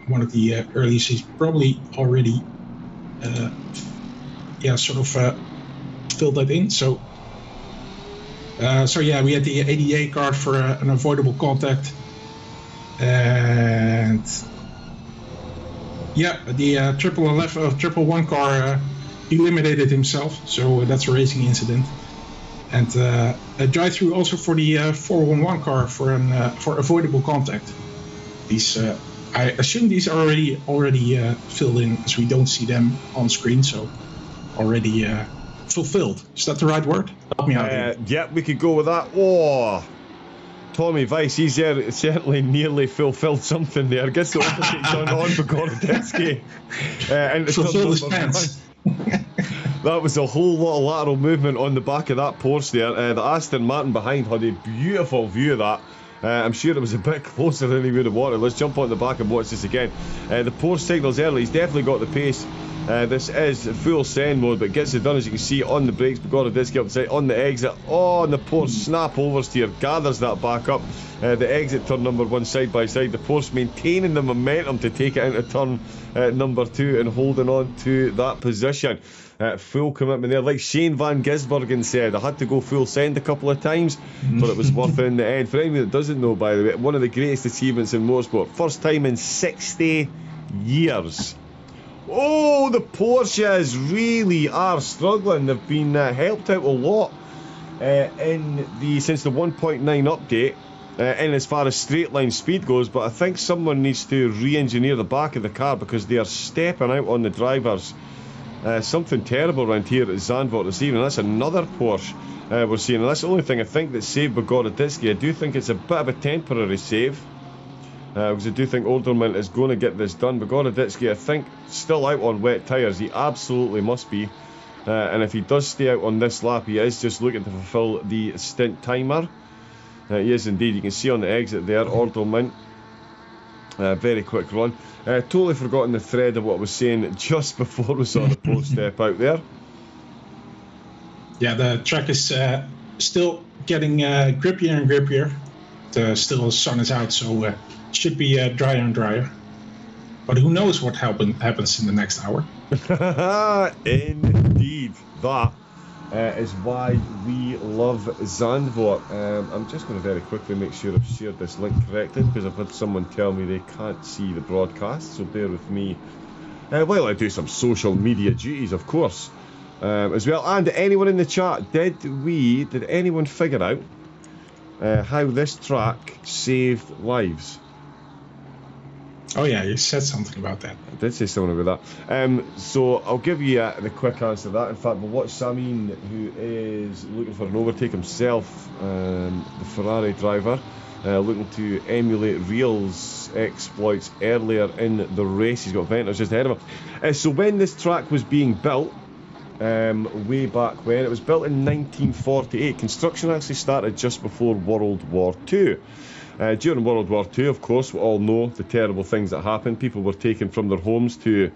One of the earliest. He's probably already, filled that in. So we had the 88 card for an avoidable contact, and the 111 car eliminated himself. So that's a racing incident. And a drive-through also for the 411 car for avoidable contact. These, I assume these are already filled in, as we don't see them on screen. So already fulfilled. Is that the right word? Help me out. Yeah, we could go with that. Oh, Tommy Weiss, he's certainly nearly fulfilled something there. Gets the overtake done on Bogoroditsky. Fulfilled his pants. That was a whole lot of lateral movement on the back of that Porsche there. The Aston Martin behind had a beautiful view of that. I'm sure it was a bit closer than he would have wanted. Let's jump on the back and watch this again. The Porsche signals early. He's definitely got the pace. This is full send mode, but gets it done, as you can see, on the brakes. Bogoroditsky up the side, on the exit. Oh, and the Porsche snap oversteer, gathers that back up. The exit turn number 1 side by side. The Porsche maintaining the momentum to take it into turn number 2 and holding on to that position. Full commitment there. Like Shane Van Gisbergen said, I had to go full send a couple of times, but it was worth it in the end. For anyone that doesn't know, by the way, one of the greatest achievements in motorsport. First time in 60 years. Oh, the Porsches really are struggling. They've been helped out a lot since the 1.9 update, in as far as straight line speed goes. But I think someone needs to re-engineer the back of the car, because they are stepping out on the drivers. Something terrible around here at Zandvoort this evening. That's another Porsche we're seeing, and that's the only thing I think that saved Bogoroditsky. I do think it's a bit of a temporary save, because I do think Olderman is going to get this done. Bogoroditsky, I think, still out on wet tyres. He absolutely must be, and if he does stay out on this lap, he is just looking to fulfill the stint timer. He is indeed. You can see on the exit there, Olderman. Very quick run. Totally forgotten the thread of what I was saying just before we saw the post step out there. Yeah, the track is still getting grippier and grippier. Still the sun is out, so it should be drier and drier. But who knows what happens in the next hour? Indeed, that is why we love Zandvoort. I'm just going to very quickly make sure I've shared this link correctly, because I've had someone tell me they can't see the broadcast, so bear with me while I do some social media duties, of course, as well. And anyone in the chat, did anyone figure out how this track saved lives? Oh yeah, you said something about that. I did say something about that. So I'll give you the quick answer to that. In fact, we'll watch Samin, who is looking for an overtake himself, the Ferrari driver, looking to emulate Real's exploits earlier in the race. He's got Venters just ahead of him. So when this track was being built, way back when, it was built in 1948. Construction actually started just before World War II. During World War II, of course, we all know the terrible things that happened. People were taken from their homes to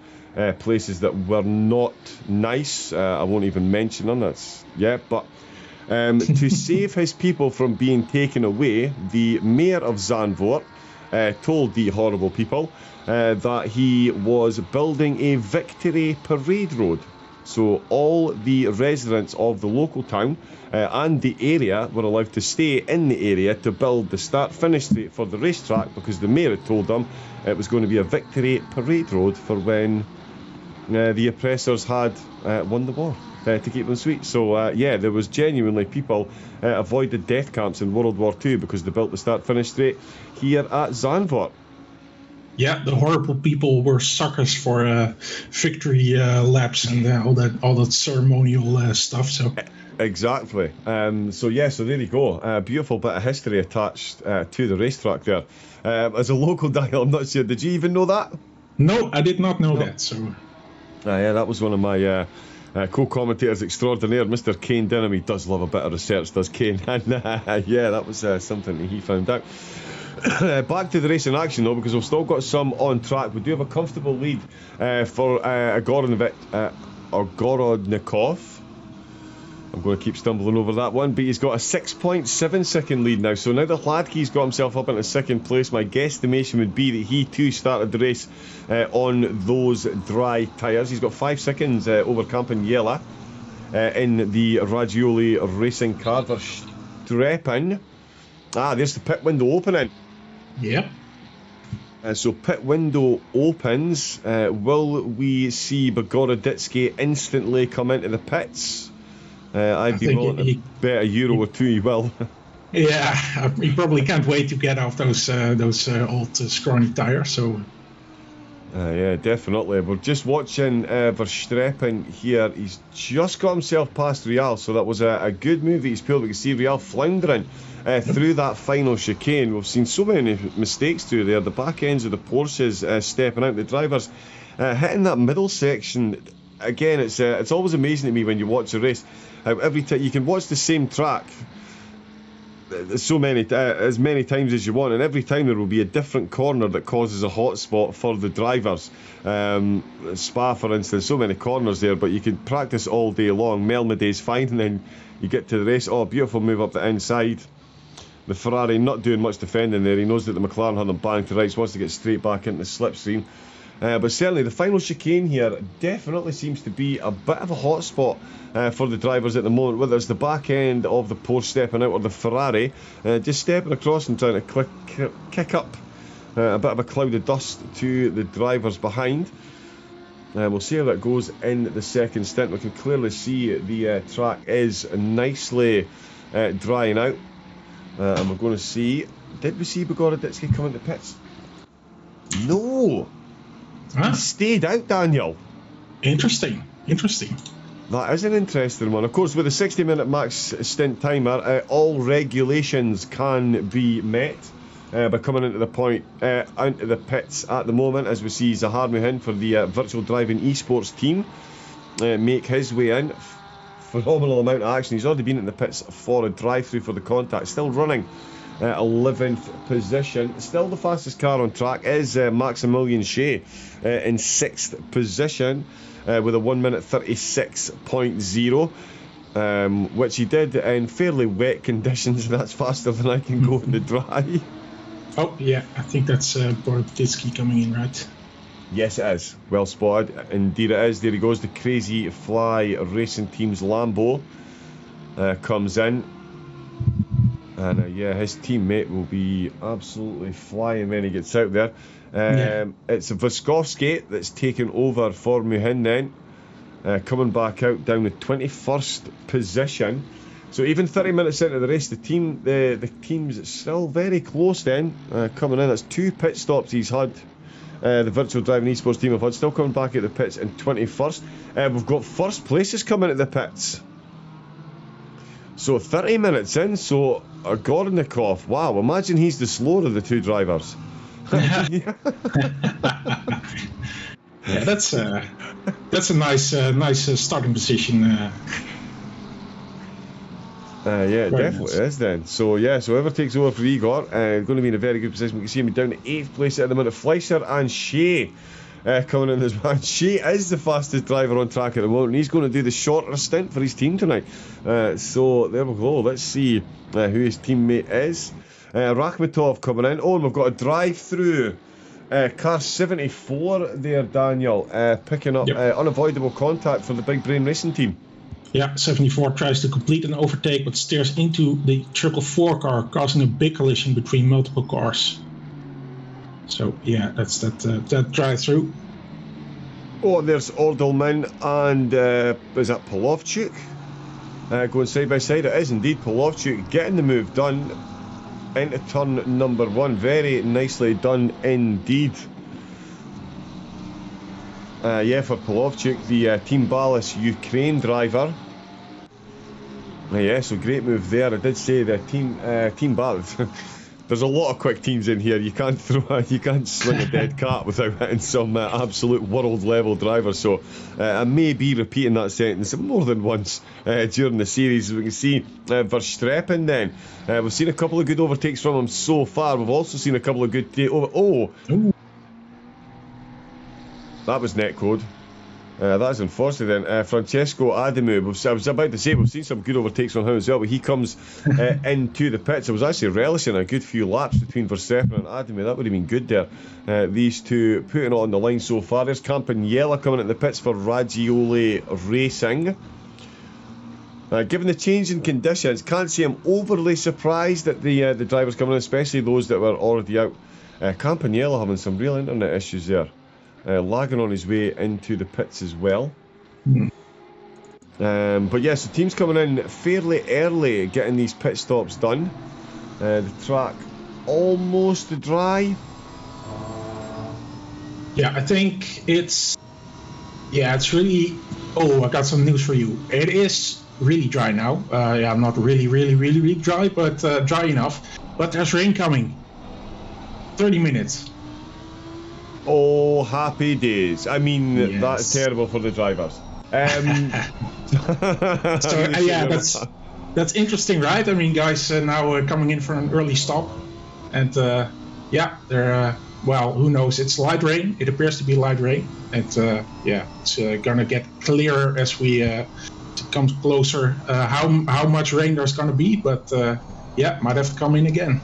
places that were not nice. I won't even mention them. But to save his people from being taken away, the mayor of Zandvoort told the horrible people that he was building a victory parade road. So all the residents of the local town and the area were allowed to stay in the area to build the start-finish straight for the racetrack, because the mayor had told them it was going to be a victory parade road for when the oppressors had won the war, to keep them sweet. So there was genuinely people avoided death camps in World War II because they built the start-finish straight here at Zandvoort. Yeah, the horrible people were suckers for victory laps and all that ceremonial stuff. So exactly. So there you go. Beautiful bit of history attached to the racetrack there. As a local dial, I'm not sure. Did you even know that? No, I did not know that. So that was one of my co-commentators extraordinaire, Mr. Kane Denham. He does love a bit of research, does Kane? And that was something that he found out. Back to the race in action though, because we've still got some on track. We do have a comfortable lead for Gorodnikov. I'm going to keep stumbling over that one, but he's got a 6.7 second lead now. So now that Hladky's got himself up into second place, my guesstimation would be that he too started the race on those dry tyres. He's got 5 seconds over Campagnella in the Raggioli racing car. Verstappen. There's the pit window opening. Yeah. So pit window opens. Will we see Bogoroditsky instantly come into the pits? I'd be willing to bet €1 or 2 he will. Yeah, he probably can't wait to get off those old scrawny tires. So. Yeah, definitely. We're just watching Verstappen here. He's just got himself past Real, so that was a good move that he's pulled. We can see Real floundering through that final chicane. We've seen so many mistakes through there. The back ends of the Porsches stepping out. The drivers hitting that middle section. Again, it's always amazing to me when you watch a race how every time you can watch the same track as many times as you want, and every time there will be a different corner that causes a hot spot for the drivers. Spa, for instance, so many corners there, but you can practice all day long. Melmaday's fine, and then you get to the race. Beautiful move up the inside. The Ferrari not doing much defending there. He knows that the McLaren had them banged to rights, wants to get straight back into the slipstream. But certainly the final chicane here definitely seems to be a bit of a hot spot for the drivers at the moment, whether it's the back end of the Porsche stepping out or the Ferrari just stepping across and trying to kick up a bit of a cloud of dust to the drivers behind. We'll see how that goes in the second stint. We can clearly see the track is nicely drying out, and we're going to see, did we see Bogoroditsky come into pits? No! He stayed out, Daniel. Interesting. That is an interesting one. Of course, with a 60-minute max stint timer, all regulations can be met by coming into the pits at the moment, as we see Zahar Muhin for the virtual driving esports team make his way in. Phenomenal amount of action. He's already been in the pits for a drive-through for the contact. Still running 11th position. Still the fastest car on track is Maximilian Shea in 6th position with a 1 minute 36.0, which he did in fairly wet conditions, and that's faster than I can go in the dry. Oh yeah, I think that's Boroditsky coming in, right? Yes, it is. Well spotted. Indeed it is. There he goes, the Crazy Fly Racing Team's Lambo. comes in. And yeah, his teammate will be absolutely flying when he gets out there. It's a Voskovsky that's taken over for Muhin then. Coming back out down the 21st position. So even 30 minutes into the race, the team's still very close then. Coming in, that's 2 pit stops he's had. The virtual driving esports team have had, still coming back at the pits in 21st. We've got first places coming at the pits. So 30 minutes in, so Gornikov, wow, imagine he's the slower of the 2 drivers. Yeah, that's a nice starting position. Yeah, definitely is then. So yeah, so whoever takes over for Igor, going to be in a very good position. We can see him down to 8th place at the minute. Fleischer and Shea coming in as well. Shea is the fastest driver on track at the moment, and he's going to do the shorter stint for his team tonight. So there we go. Let's see who his teammate is. Rakhmetov coming in. Oh, and we've got a drive-through. Car 74 there, Daniel, picking up unavoidable contact for the Big Brain Racing team. Yeah, 74 tries to complete an overtake but steers into the 444 car, causing a big collision between multiple cars. So yeah, that's that drive-through. Oh, there's Ordelman and is that Polovchuk? Going side by side. It is indeed Polovchuk getting the move done into turn number 1. Very nicely done indeed. Yeah, for Polovchuk, the Team Ballas Ukraine driver. Yeah, so great move there. I did say the Team Ballas. There's a lot of quick teams in here. You can't swing a dead cat without hitting some absolute world level drivers. So I may be repeating that sentence more than once during the series. As we can see, Verstappen then. We've seen a couple of good overtakes from him so far. We've also seen a couple of good that was netcode. That's unfortunate then. Francesco Adamu, I was about to say we've seen some good overtakes on him as well, but he comes into the pits. I was actually relishing a good few laps between Verstappen and Adamu. That would have been good there. These two putting it on the line so far. There's Campagnella coming at the pits for Raggiole Racing. Given the change in conditions, can't say I'm overly surprised that the drivers coming in, especially those that were already out. Campagnella having some real internet issues there. Lagging on his way into the pits as well. But yes, the team's coming in fairly early, getting these pit stops done. The track almost dry. Yeah, I think it's really. Oh, I got some news for you. It is really dry now. Yeah, not really dry, but dry enough. But there's rain coming. 30 minutes. Oh, happy days. I mean, yes. That's terrible for the drivers. So, yeah, that's interesting, right? I mean, guys now coming in for an early stop. And, they're, well, who knows? It's light rain. It appears to be light rain. And, it's going to get clearer as we come closer how much rain there's going to be. But, might have to come in again.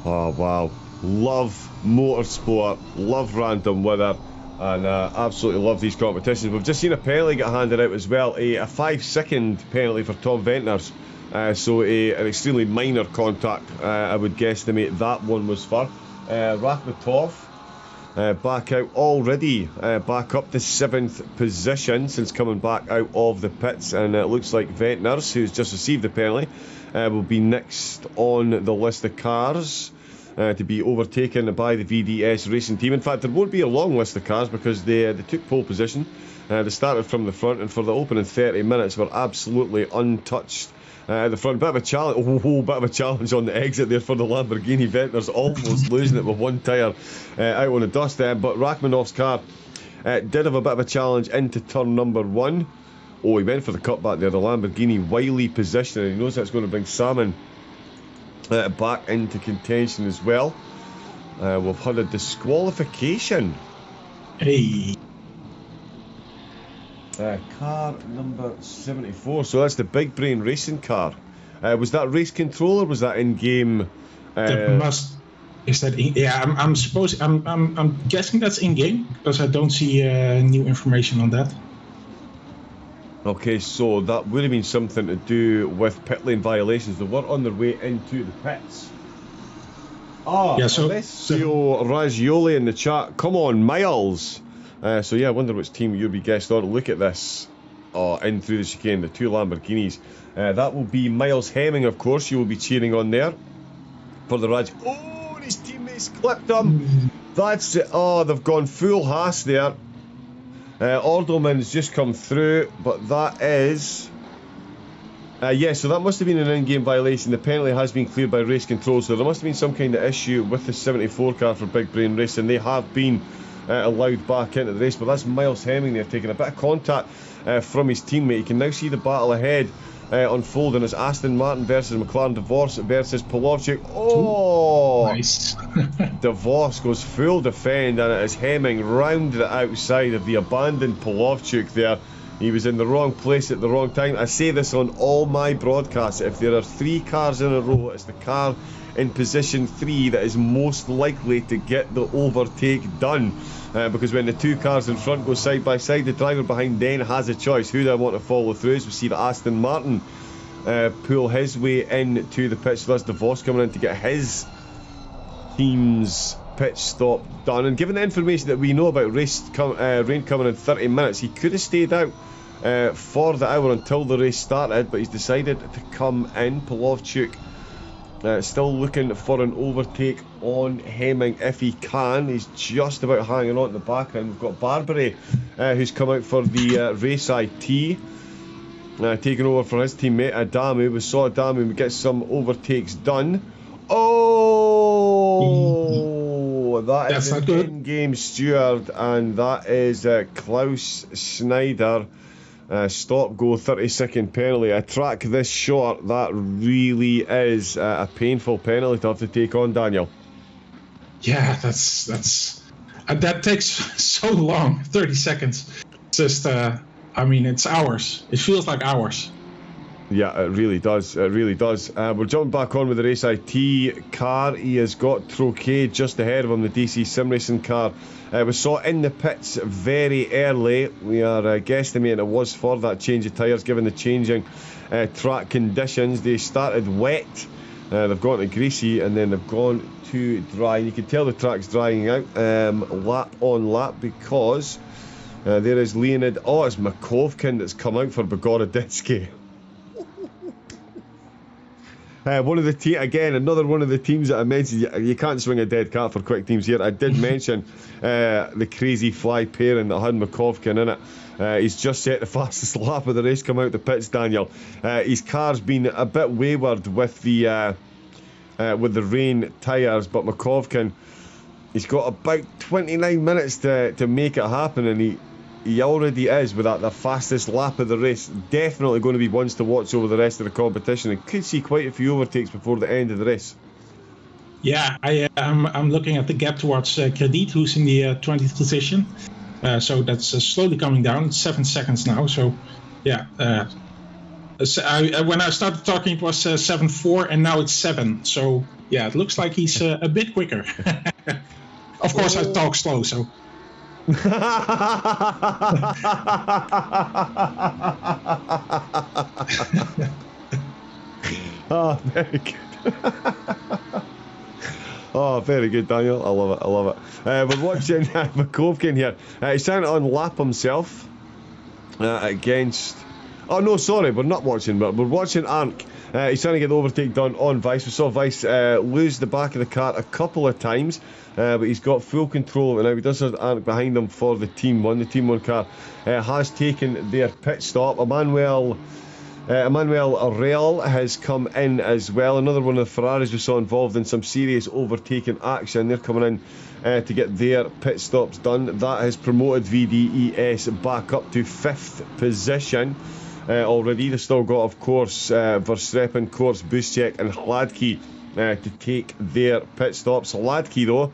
Oh, wow. Love motorsport, love random weather, and absolutely love these competitions. We've just seen a penalty get handed out as well, a 5-second penalty for Tom Ventners. So an extremely minor contact, I would guesstimate that one was for. Rakhmetov back out already, back up to 7th position since coming back out of the pits, and it looks like Ventners, who's just received the penalty, will be next on the list of cars. To be overtaken by the VDS Racing team. In fact, there won't be a long list of cars because they took pole position. They started from the front, and for the opening 30 minutes were absolutely untouched at the front. Bit of a challenge on the exit there for the Lamborghini Ventners, almost losing it with one tyre out on the dust there. But Rachmanov's car did have a bit of a challenge into turn number 1. Oh, he went for the cutback there, the Lamborghini wily position, and he knows that's going to bring Salmon back into contention as well. We've had a disqualification. Hey. Car number 74. So that's the Big Brain Racing car. Was that race control or was that in game? Is that in, yeah? I'm guessing that's in game because I don't see new information on that. Okay, so that would have been something to do with pit lane violations. They were on their way into the pits. Yeah, so Alessio Ragioli in the chat. Come on, Miles. So yeah, I wonder which team you'll be guessed on. Look at this. In through the chicane, the two Lamborghinis. That will be Miles Hemming, of course. You will be cheering on there for the Raj. Oh, his teammates clipped him. That's it. Oh, they've gone full Haas there. Ordelman's just come through, but that is... so that must have been an in-game violation. The penalty has been cleared by race control, so there must have been some kind of issue with the 74 car for Big Brain Racing. They have been allowed back into the race, but that's Miles Hemming there taking a bit of contact from his teammate. You can now see the battle ahead unfolding as Aston Martin versus McLaren DeVos versus Polovchik. Oh, nice. DeVos goes full defend, and it is Hemming round the outside of the abandoned Polovchik there. He was in the wrong place at the wrong time. I say this on all my broadcasts. If there are 3 cars in a row, it's the car in position 3 that is most likely to get the overtake done. Because when the 2 cars in front go side by side, the driver behind then has a choice. Who do I want to follow through? As we see the Aston Martin pull his way into the pit. So that's DeVos coming in to get his team's pit stop done. And given the information that we know about rain coming in 30 minutes, he could have stayed out for the hour until the race started, but he's decided to come in. Polovchuk still looking for an overtake on Hemming if he can. He's just about hanging on in the background. We've got Barbary who's come out for the race IT, taking over for his teammate Adamu. We saw Adamu get some overtakes done. Oh, that is an in-game steward, and that is Klaus Schneider. Stop go 30-second penalty. A track this short, that really is a painful penalty to have to take on, Daniel. Yeah, that takes so long. 30 seconds. It's just it's hours. It feels like hours. Yeah, it really does. It really does. We're jumping back on with the race IT car. He has got Troquet just ahead of him, the DC-SimRacing car. We saw in the pits very early. We are guesstimating it was for that change of tyres, given the changing track conditions. They started wet, they've gone to greasy, and then they've gone to dry. And you can tell the track's drying out lap on lap, because there is Leonid. Oh, it's Makovkin that's come out for Bogoroditsky. One of the another one of the teams that I mentioned. You can't swing a dead cat for quick teams here. I did mention the crazy fly pairing that had Makovkin in it. He's just set the fastest lap of the race, come out the pits, Daniel. His car's been a bit wayward with the rain tyres, but Makovkin, he's got about 29 minutes to make it happen, and he already is with the fastest lap of the race. Definitely going to be ones to watch over the rest of the competition, and could see quite a few overtakes before the end of the race. Yeah, I'm looking at the gap towards Credit, who's in the 20th position. So that's slowly coming down. It's 7 seconds now. So yeah, when I started talking, it was 7:4, and now it's 7. So yeah, it looks like he's a bit quicker. Of course, I talk slow, so. Oh, very good. Oh, very good, Daniel. I love it. We're watching Makovkin here. He's trying to unlap himself against... Oh, no, sorry, we're not watching, but we're watching Arndt. He's trying to get the overtake done on Weiss. We saw Weiss lose the back of the car a couple of times, but he's got full control of it now. He does have Arndt behind him for the Team 1. The Team 1 car has taken their pit stop. Emmanuel Real has come in as well. Another one of the Ferraris we saw involved in some serious overtaking action. They're coming in to get their pit stops done. That has promoted VDES back up to 5th position. Already they've still got, of course, Verstappen, Kors, Buschek and Hladky to take their pit stops. Hladky, though,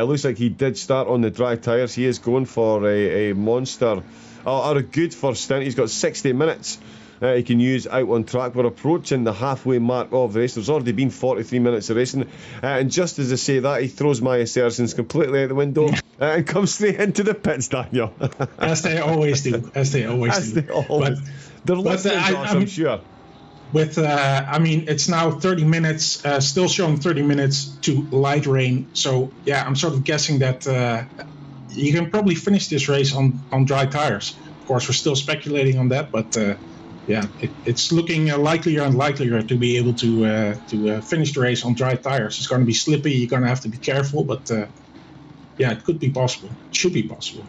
looks like he did start on the dry tyres. He is going for a monster, or a good first stint. He's got 60 minutes he can use out on track. We're approaching the halfway mark of the race. There's already been 43 minutes of racing, and just as I say that, he throws my assertions completely out the window and comes straight into the pits, Daniel. As they always do. They're listening to us, I'm sure. It's now 30 minutes, still showing 30 minutes to light rain. So, yeah, I'm sort of guessing that you can probably finish this race on dry tires. Of course, we're still speculating on that, but it's looking likelier and likelier to be able to finish the race on dry tires. It's going to be slippy. You're going to have to be careful, but it could be possible. It should be possible.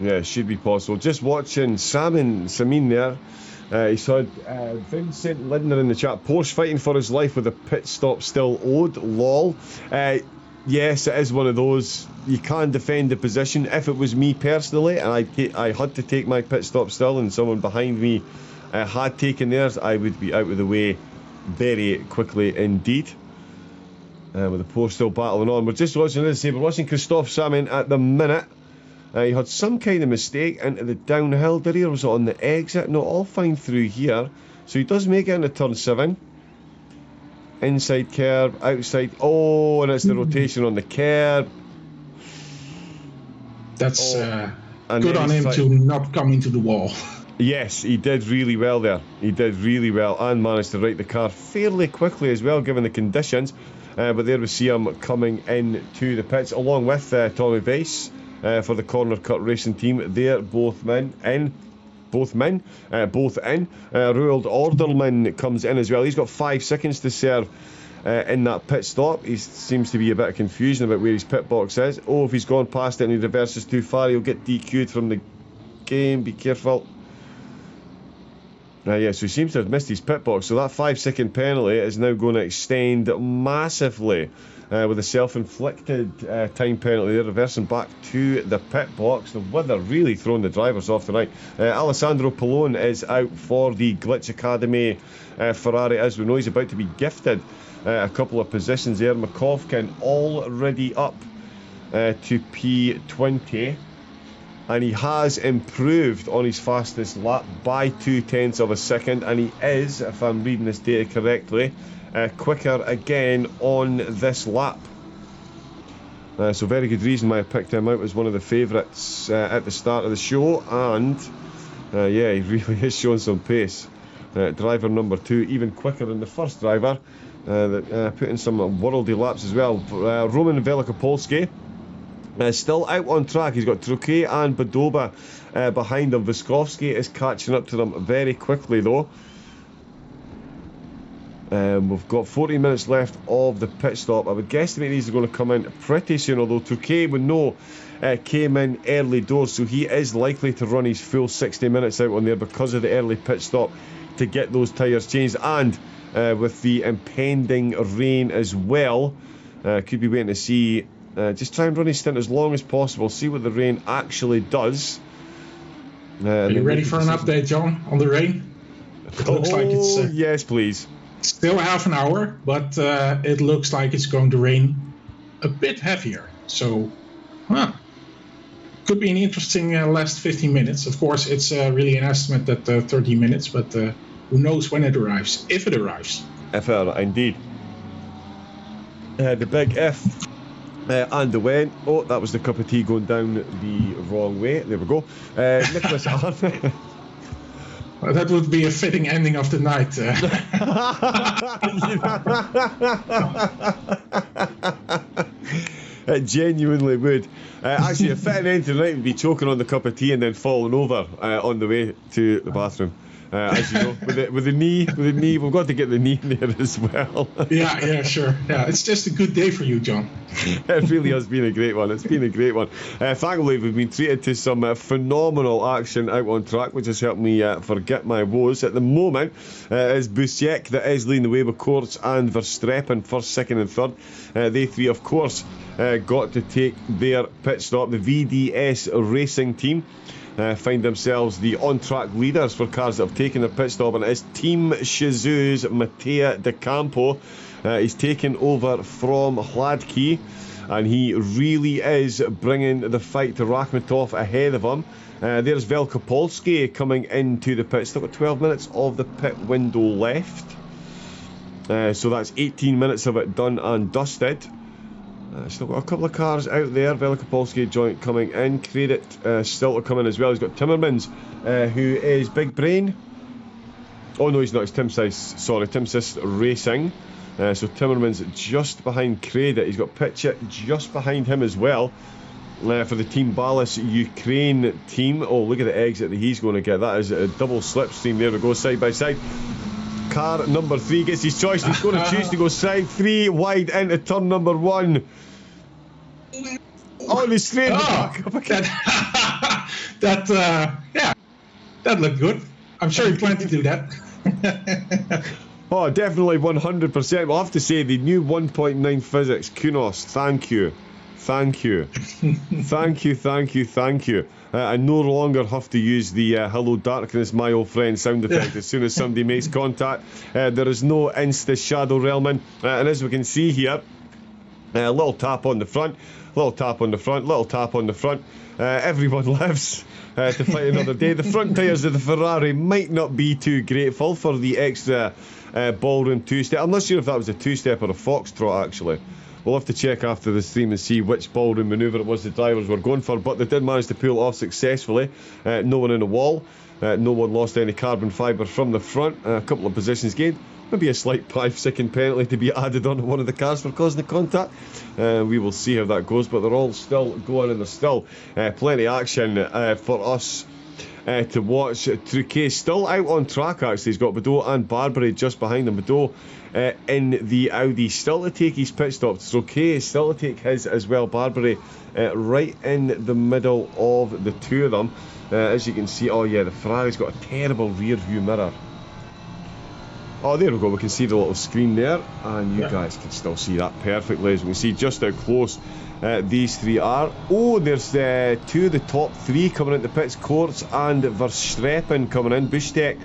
Yeah, it should be possible. Just watching Samin there. He saw Vincent Lindner in the chat. Porsche fighting for his life with a pit stop still owed. Lol. Yes, it is one of those. You can defend the position. If it was me personally, and I had to take my pit stop still, and someone behind me had taken theirs, I would be out of the way very quickly indeed. With the Porsche still battling on. We're just watching this. We're watching Christophe Samin at the minute. He had some kind of mistake into the downhill, did he? Or was it on the exit? No, all fine through here. So he does make it into turn 7. Inside curb, outside. Oh, and it's the rotation on the curb. That's good on him to not come into the wall. Yes, he did really well there. He did really well and managed to right the car fairly quickly as well, given the conditions. But there we see him coming into the pits along with Tommy Weiss for the Corner Cut Racing team. They're both in. Roald Orderman comes in as well. He's got 5 seconds to serve in that pit stop. He seems to be a bit of confusion about where his pit box is. Oh, if he's gone past it and he reverses too far, he'll get DQ'd from the game. Be careful. So he seems to have missed his pit box. So that 5-second penalty is now going to extend massively with a self-inflicted time penalty. They're reversing back to the pit box. The weather really throwing the drivers off tonight. Alessandro Pallone is out for the Glitch Academy Ferrari. As we know, he's about to be gifted a couple of positions there. Makovkin already up to P20. And he has improved on his fastest lap by 0.2 of a second. And he is, if I'm reading this data correctly, quicker again on this lap. So very good reason why I picked him out as one of the favourites at the start of the show. And he really is showing some pace. Driver number 2, even quicker than the first driver, that put in some worldy laps as well. Roman Velikopolsky still out on track. He's got Truquet and Badoba behind him. Viskovsky is catching up to them very quickly though. We've got 40 minutes left of the pit stop. I would guesstimate these are going to come in pretty soon, although Truquet we know came in early doors, so he is likely to run his full 60 minutes out on there because of the early pit stop to get those tyres changed. And with the impending rain as well, could be waiting to see. Just try and run his stint as long as possible, see what the rain actually does. Are you ready for an update, John, on the rain? It looks like it's... yes, please. Still half an hour, but it looks like it's going to rain a bit heavier. So, could be an interesting last 15 minutes. Of course, it's really an estimate that 30 minutes, but who knows when it arrives, if it arrives. Indeed. The big if. And the when. Oh, that was the cup of tea going down the wrong way. There we go. Nicholas Arne. Well, that would be a fitting ending of the night. It genuinely would. Actually, a fitting end to the night would be choking on the cup of tea and then falling over on the way to the bathroom. As you know, with the knee, we've got to get the knee in there as well. Yeah, sure. Yeah, it's just a good day for you, John. It really has been a great one. It's been a great one. Thankfully, we've been treated to some phenomenal action out on track, which has helped me forget my woes. At the moment, is Busiek that is leading the way with Kurz and Verstappen first, second, and third. They three, of course, got to take their pit stop. The VDS Racing team find themselves the on-track leaders for cars that have taken their pit stop, and it is Team Shizu's Mattia De Campo. He's taken over from Hladky, and he really is bringing the fight to Rakhmatov ahead of him. There's Velkopolski coming into the pit. Still got 12 minutes of the pit window left. So that's 18 minutes of it done and dusted. Still got a couple of cars out there. Velkopolski joint coming in. Credit still to come in as well. He's got Timmermans, who is Big Brain. Oh no, he's not. It's Tim-Sys Racing. So Timmermans just behind Credit. He's got Pitchett just behind him as well. For the Team Ballas Ukraine team. Oh, look at the exit that he's going to get. That is a double slipstream. There we go, side by side. Car number 3 gets his choice. He's going to choose to go side 3 wide into turn number 1. Oh, he's straight back up again. That looked good. I'm sure he planned to do that. Oh, definitely 100%. We'll have to say the new 1.9 physics. Kunos, thank you. Thank you. Thank you. I no longer have to use the hello darkness my old friend sound effect as soon as somebody makes contact. There is no insta shadow realming, and as we can see here, a little tap on the front, little tap on the front, little tap on the front. Everyone lives to fight another day. The front tyres of the Ferrari might not be too grateful for the extra ballroom two-step. I'm not sure if that was a two-step or a foxtrot actually. We'll have to check after the stream and see which ballroom manoeuvre it was the drivers were going for, but they did manage to pull off successfully. No one in the wall, no one lost any carbon fibre from the front, a couple of positions gained, maybe a slight 5-second penalty to be added onto one of the cars for causing the contact. We will see how that goes, but they're all still going and there's still plenty of action for us to watch. Truquet still out on track actually. He's got Badeau and Barbary just behind him. Badeau in the Audi still to take his pit stop. Truquet still to take his as well. Barbary right in the middle of the two of them. As you can see, oh yeah, the Ferrari's got a terrible rear view mirror. Oh, there we go, we can see the little screen there, and you guys can still see that perfectly, as we can see just how close these three are. Oh, there's two of the top 3 coming into pits, Korts and Verstappen coming in. Bustek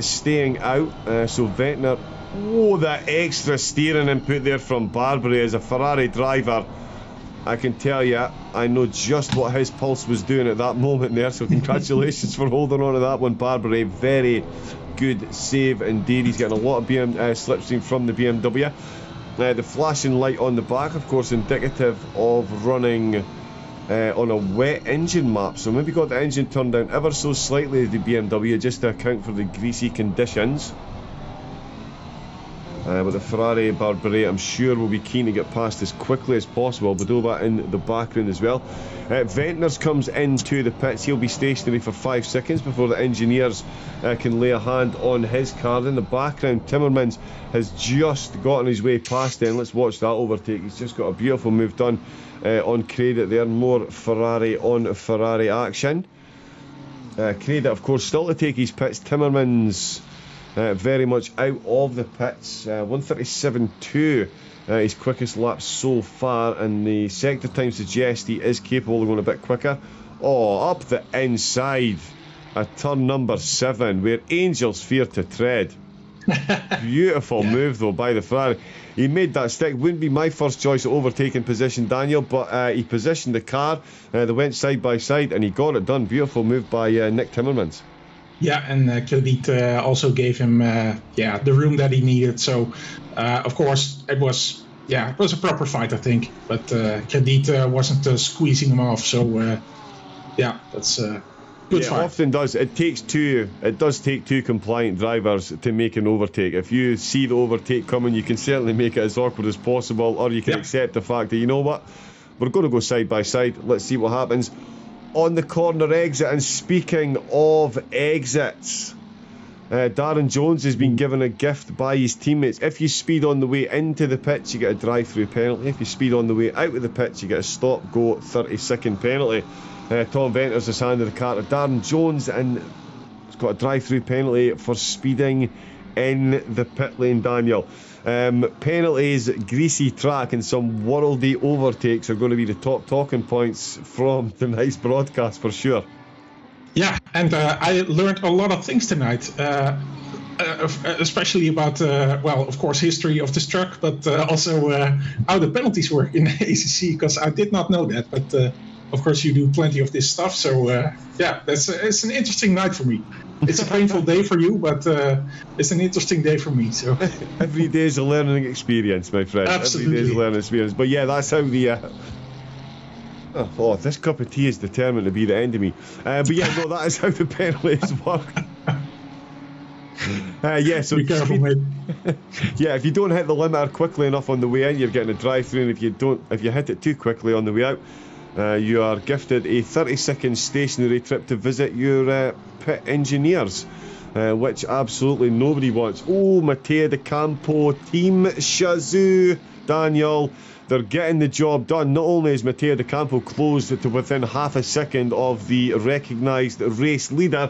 staying out, so Ventnor. Oh, that extra steering input there from Barbary as a Ferrari driver. I can tell you, I know just what his pulse was doing at that moment there, so congratulations for holding on to that one, Barbary. Very good save indeed. He's getting a lot of slipstream from the BMW. The flashing light on the back, of course, indicative of running on a wet engine map, so maybe got the engine turned down ever so slightly, the BMW, just to account for the greasy conditions. But the Ferrari Barbary, I'm sure, will be keen to get past as quickly as possible. Badova in the background as well. Ventnors comes into the pits. He'll be stationary for 5 seconds before the engineers can lay a hand on his car. In the background, Timmermans has just gotten his way past it, and let's watch that overtake. He's just got a beautiful move done on Credit there. More Ferrari on Ferrari action. Credit, of course, still to take his pits. Timmermans very much out of the pits. 1:37.2 his quickest lap so far, and the sector time suggests he is capable of going a bit quicker. Oh, up the inside at turn number 7, where angels fear to tread. Beautiful move though by the Ferrari. He made that stick. Wouldn't be my first choice of overtaking position, Daniel, but he positioned the car. They went side by side and he got it done. Beautiful move by Nick Timmermans. Yeah, and Credit also gave him the room that he needed. So, of course, it was a proper fight, I think. But Credit wasn't squeezing him off. So, that's good fight. It often does. It does take two compliant drivers to make an overtake. If you see the overtake coming, you can certainly make it as awkward as possible, or you can accept the fact that, you know what, we're going to go side by side. Let's see what happens on the corner exit. And speaking of exits, Darren Jones has been given a gift by his teammates. If you speed on the way into the pits, you get a drive-through penalty. If you speed on the way out of the pits, you get a stop-go 30-second penalty. Tom Venters has handed the car to Darren Jones, and he's got a drive-through penalty for speeding in the pit lane, Daniel. Penalties, greasy track, and some worldy overtakes are going to be the top talking points from tonight's broadcast for sure. Yeah, and I learned a lot of things tonight. especially about, of course, history of this truck, but also how the penalties work in ACC, because I did not know that. But of course, you do plenty of this stuff. So it's an interesting night for me. It's a painful day for you, but it's an interesting day for me. So every day is a learning experience, my friend. Absolutely. Every day is a learning experience. But yeah, that's how the. This cup of tea is determined to be the end of me. But yeah, no, that is how the penalties work. So be careful, mate. Yeah, if you don't hit the limiter quickly enough on the way in, you're getting a drive-through, and if you hit it too quickly on the way out, you are gifted a 30-second stationary trip to visit your pit engineers, which absolutely nobody wants. Oh, Matteo De Campo, Team Shazoo, Daniel, they're getting the job done. Not only is Matteo De Campo closed to within half a second of the recognised race leader,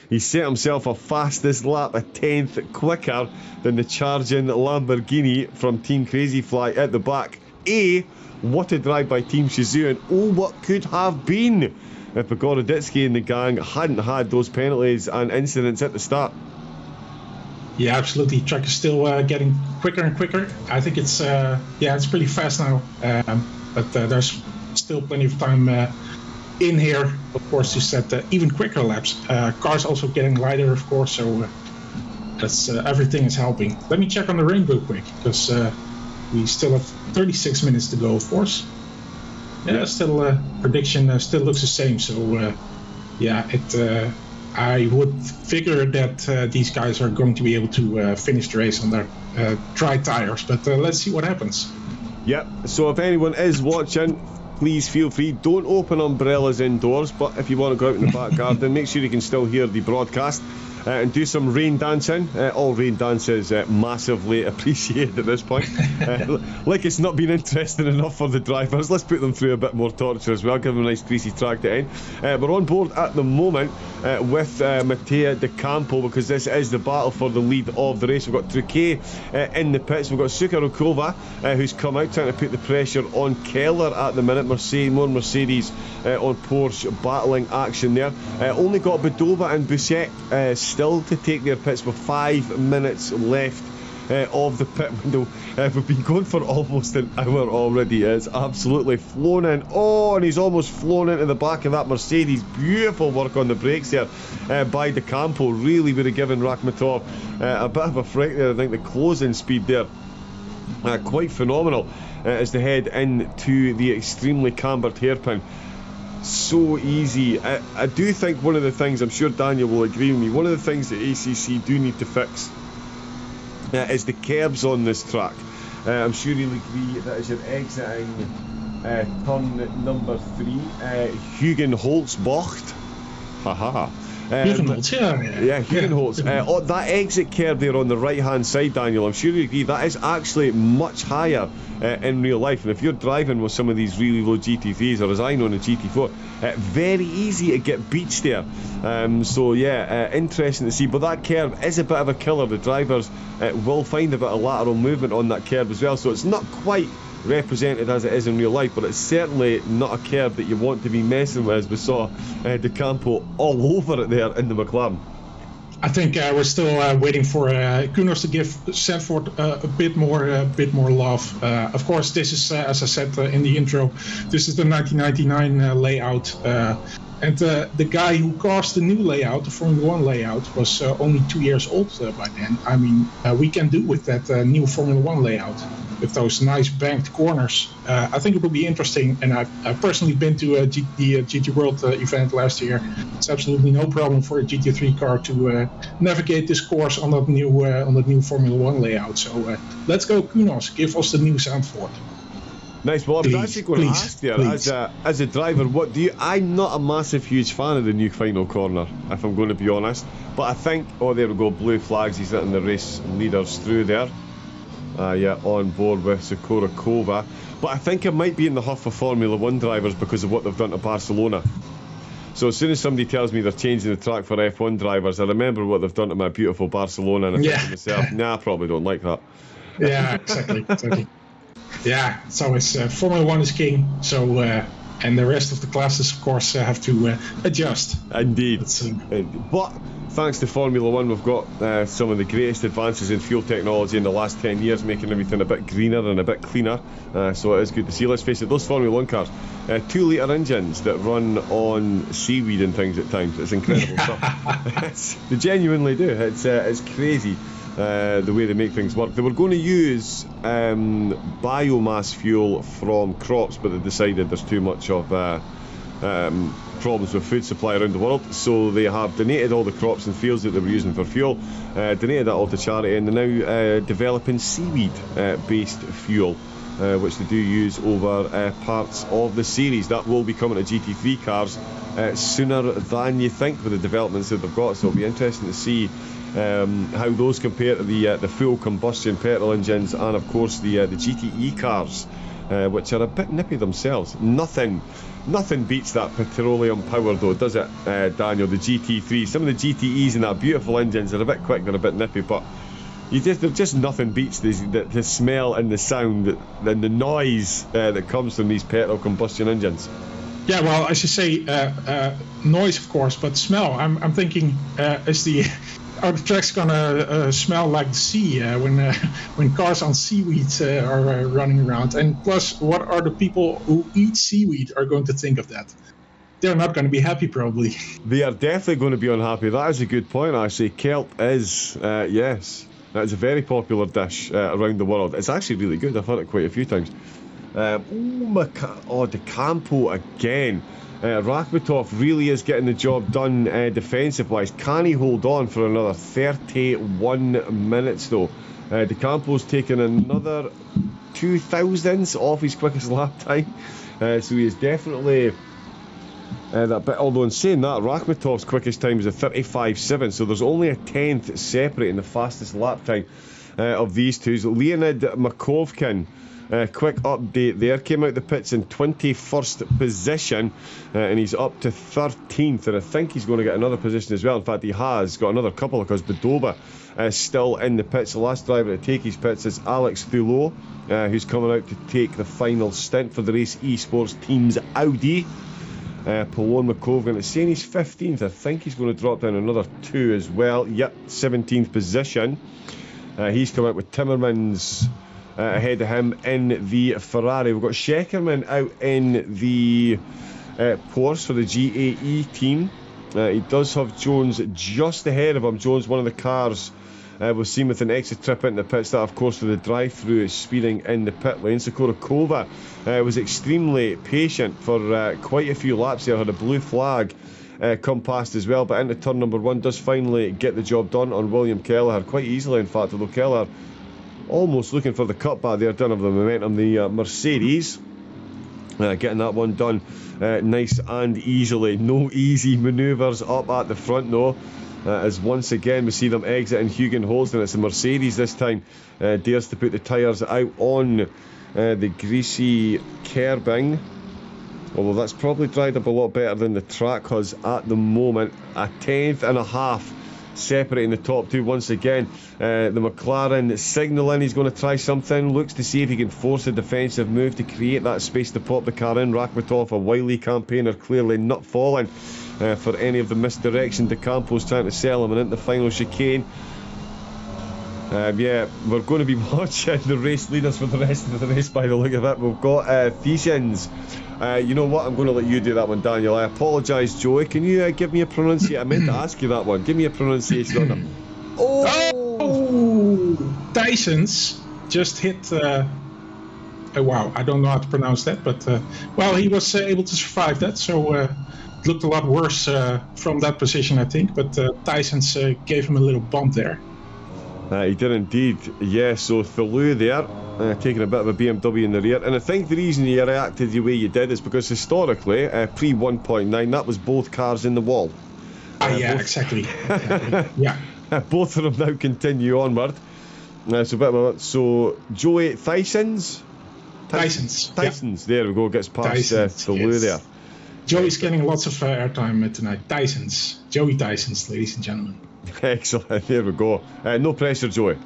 he set himself a fastest lap, a 10th quicker than the charging Lamborghini from Team Crazy Fly at the back. What a drive by Team Shazoo, and what could have been if Bogoroditsky and the gang hadn't had those penalties and incidents at the start. Yeah, absolutely. Track is still getting quicker and quicker. I think it's pretty fast now, but there's still plenty of time in here, of course, to set even quicker laps. Cars also getting lighter, of course, so that's everything is helping. Let me check on the rain real quick, because we still have 36 minutes to go, of course. Still prediction still looks the same, so I would figure that these guys are going to be able to finish the race on their dry tires, but let's see what happens. Yep, so if anyone is watching, please feel free. Don't open umbrellas indoors, but if you want to go out in the back garden, make sure you can still hear the broadcast and do some rain dancing. All rain dances massively appreciated at this point. Like it's not been interesting enough for the drivers, let's put them through a bit more torture as well, give them a nice greasy track to end. We're on board at the moment with Matteo De Campo, because this is the battle for the lead of the race. We've got Truquet in the pits, we've got Sukarokova who's come out trying to put the pressure on Keller at the minute. More Mercedes on Porsche battling action there. Only got Badova and Busset still to take their pits with 5 minutes left of the pit window. We've been going for almost an hour already. It's absolutely flown in. And he's almost flown into the back of that Mercedes. Beautiful work on the brakes there by De Campo. Really would have given Rakhmator a bit of a fright there. I think the closing speed there quite phenomenal as they head into the extremely cambered hairpin. So easy. I do think one of the things, I'm sure Daniel will agree with me, one of the things that ACC do need to fix is the curbs on this track. I'm sure you'll agree that as you're exiting turn number 3, Hugenholzbocht. Haha. Hugenholz. That exit curve there on the right hand side, Daniel, I'm sure you agree that is actually much higher in real life, and if you're driving with some of these really low GT3s, or as I know in a GT4, very easy to get beached there. Interesting to see, but that curve is a bit of a killer. The drivers will find a bit of lateral movement on that curve as well, so it's not quite represented as it is in real life, but it's certainly not a curve that you want to be messing with, as we saw De Campo all over it there in the McLaren. I think we're still waiting for Kunos to give Zandvoort a bit more love. Of course, this is, as I said in the intro, this is the 1999 layout. And the guy who caused the new layout, the Formula 1 layout, was only 2 years old by then. I mean, we can do with that new Formula 1 layout, with those nice banked corners. I think it will be interesting, and I've personally been to the GT World event last year. It's absolutely no problem for a GT3 car to navigate this course on that new Formula 1 layout. So let's go, Kunos, give us the new Zandvoort. Nice. Well, I was actually going to ask there, as a driver, what do you... I'm not a massive, huge fan of the new final corner, if I'm going to be honest. But I think... Oh, there we go, blue flags. He's letting the race leaders through there. On board with Sukarokova. But I think it might be in the huff for Formula 1 drivers because of what they've done to Barcelona. So as soon as somebody tells me they're changing the track for F1 drivers, I remember what they've done to my beautiful Barcelona, and I think to myself, nah, I probably don't like that. Yeah, exactly. Yeah, so it's Formula 1 is king, so and the rest of the classes, of course, have to adjust. Indeed. But thanks to Formula One, we've got some of the greatest advances in fuel technology in the last 10 years, making everything a bit greener and a bit cleaner. So it is good to see. Let's face it, those Formula One cars, 2-litre engines that run on seaweed and things at times. It's incredible stuff. They genuinely do. It's crazy. The way they make things work. They were going to use biomass fuel from crops, but they decided there's too much of problems with food supply around the world, so they have donated all the crops and fields that they were using for fuel, donated that all to charity, and they're now developing seaweed based fuel, which they do use over parts of the series. That will be coming to GT3 cars sooner than you think with the developments that they've got, so it'll be interesting to see how those compare to the full combustion petrol engines, and of course the GTE cars, which are a bit nippy themselves. Nothing beats that petroleum power though, does it, Daniel? The GT3, some of the GTEs and that beautiful engines are a bit quick, they're a bit nippy, but just nothing beats the smell and the sound and the noise that comes from these petrol combustion engines. Yeah, well, as you say, noise of course, but smell. I'm thinking, are the tracks gonna smell like the sea when cars on seaweed are running around? And plus, what are the people who eat seaweed are going to think of that? They're not going to be happy, probably. They are definitely going to be unhappy. That is a good point, actually. Kelp is, yes, that is a very popular dish around the world. It's actually really good. I've had it quite a few times. De Campo again. Rakhmetov really is getting the job done defensive wise. Can he hold on for another 31 minutes though? De Campo's taken another 2,000ths off his quickest lap time, so he is definitely that bit. Although in saying that, Rakhmetov's quickest time is a 35.7, so there's only a 10th separating the fastest lap time of these two. So Leonid Makovkin, quick update there, came out the pits in 21st position, and he's up to 13th, and I think he's going to get another position as well. In fact, he has got another couple, because Badova is still in the pits. The last driver to take his pits is Alex Thulot, who's coming out to take the final stint for the Race Esports Team's Audi. Polon Makovkin is saying he's 15th. I think he's going to drop down another 2 as well. Yep, 17th position. He's come out with Timmermans ahead of him in the Ferrari. We've got Scheckerman out in the Porsche for the GAE team. He does have Jones just ahead of him. Jones, one of the cars we've seen with an extra trip into the pits, that of course for the drive-through is speeding in the pit lane. Sokorakova was extremely patient for quite a few laps there, had a blue flag come past as well, but into turn number 1 does finally get the job done on William Kelleher, quite easily in fact, although Kelleher almost looking for the cutback there, done of the momentum. The Mercedes getting that one done nice and easily. No easy manoeuvres up at the front though, as once again we see them exiting Hugen-Holsten. It's the Mercedes this time, dares to put the tyres out on the greasy kerbing, although that's probably dried up a lot better than the track has at the moment. A 10th and a half separating the top two once again. The McLaren signalling he's going to try something, looks to see if he can force a defensive move to create that space to pop the car in. Rakhmetov, a wily campaigner, clearly not falling for any of the misdirection De Campo's trying to sell him, and into the final chicane. Yeah, we're going to be watching the race leaders for the rest of the race by the look of it. We've got Thesens. You know what, I'm going to let you do that one, Daniel. I apologise, Joey. Can you give me a pronunciation? I meant to ask you that one. Give me a pronunciation on it. Oh! Thesens just hit... wow, I don't know how to pronounce that, but... well, he was able to survive that, so... it looked a lot worse from that position, I think. But Thesens gave him a little bump there. He did indeed, yeah. So Thulou there, taking a bit of a BMW in the rear. And I think the reason you reacted the way you did is because historically, pre 1.9, that was both cars in the wall. Yeah, exactly. Yeah. Both of them now continue onward. So Joey Thesens? Thesens. There we go, gets past Thulou there. Joey's getting lots of airtime tonight. Joey Thesens, ladies and gentlemen. Excellent. There we go. No pressure, Joey.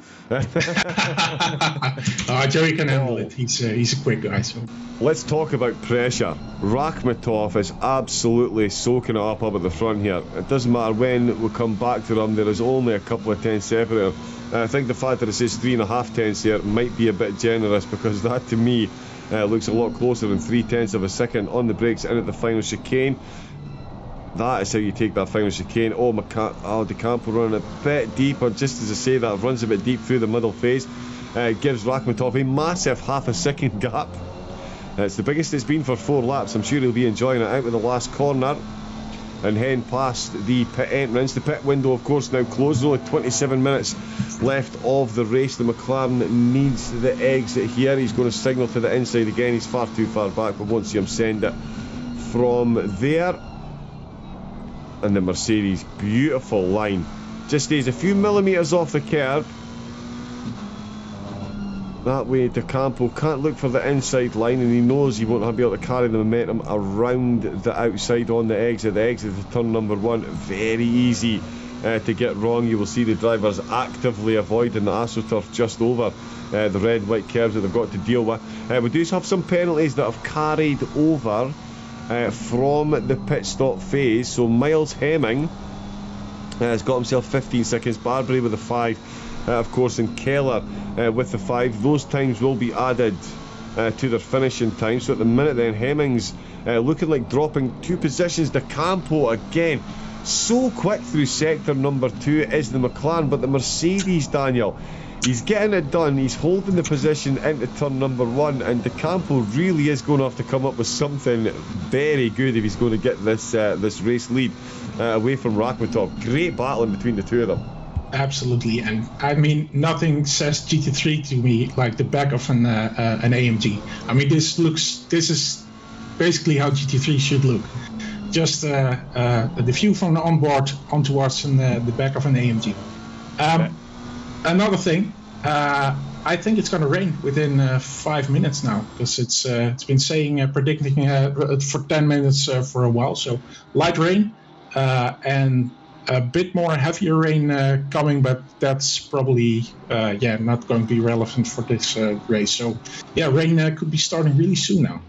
Joey can handle it. He's a quick guy. So let's talk about pressure. Rakhmatov is absolutely soaking it up at the front here. It doesn't matter when we come back to them. There is only a couple of tenths separated. I think the fact that it says 3.5 tenths here might be a bit generous, because that to me looks a lot closer than 0.3 of a second on the brakes in at the final chicane. That is how you take that final chicane. De Campo running a bit deeper, just as I say that, runs a bit deep through the middle phase. Gives Rakhmatov a massive half a second gap. It's the biggest it's been for 4 laps. I'm sure he'll be enjoying it out with the last corner. And heading past the pit entrance. The pit window, of course, now closed. Only 27 minutes left of the race. The McLaren needs the exit here. He's going to signal to the inside again. He's far too far back, but won't see him send it from there. And the Mercedes, beautiful line, just stays a few millimetres off the curb. That way De Campo can't look for the inside line, and he knows he won't be able to carry the momentum around the outside on the exit. The exit of turn number 1, very easy to get wrong. You will see the drivers actively avoiding the AstroTurf just over the red-white curves that they've got to deal with. We do have some penalties that have carried over from the pit stop phase. So Miles Hemming has got himself 15 seconds, Barbary with a 5, of course, and Keller with the 5. Those times will be added to their finishing time. So at the minute then, Hemming's looking like dropping 2 positions. De Campo again, so quick through sector number 2 is the McLaren, but the Mercedes, Daniel, he's getting it done. He's holding the position into turn number 1, and De Campo really is going to have to come up with something very good if he's going to get this race lead away from Rakhmatov. Great battle in between the two of them. Absolutely, and I mean, nothing says GT3 to me like the back of an AMG. I mean, this is basically how GT3 should look. Just the view from the onboard onwards in the back of an AMG. Another thing, I think it's going to rain within 5 minutes now, because it's been saying predicting for 10 minutes for a while. So light rain and a bit more heavier rain coming, but that's probably not going to be relevant for this race. So rain could be starting really soon now.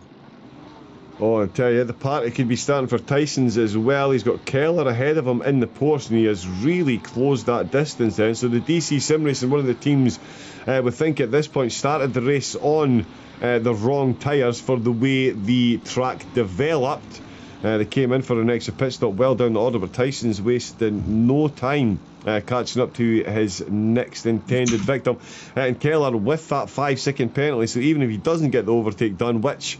Oh, I tell you, the party could be starting for Tyson's as well. He's got Keller ahead of him in the Porsche, and he has really closed that distance then. So the DC-SimRacing, one of the teams we think at this point, started the race on the wrong tyres for the way the track developed. They came in for an extra pit stop well down the order, but Tyson's wasting no time catching up to his next intended victim. And Keller with that 5-second penalty, so even if he doesn't get the overtake done, which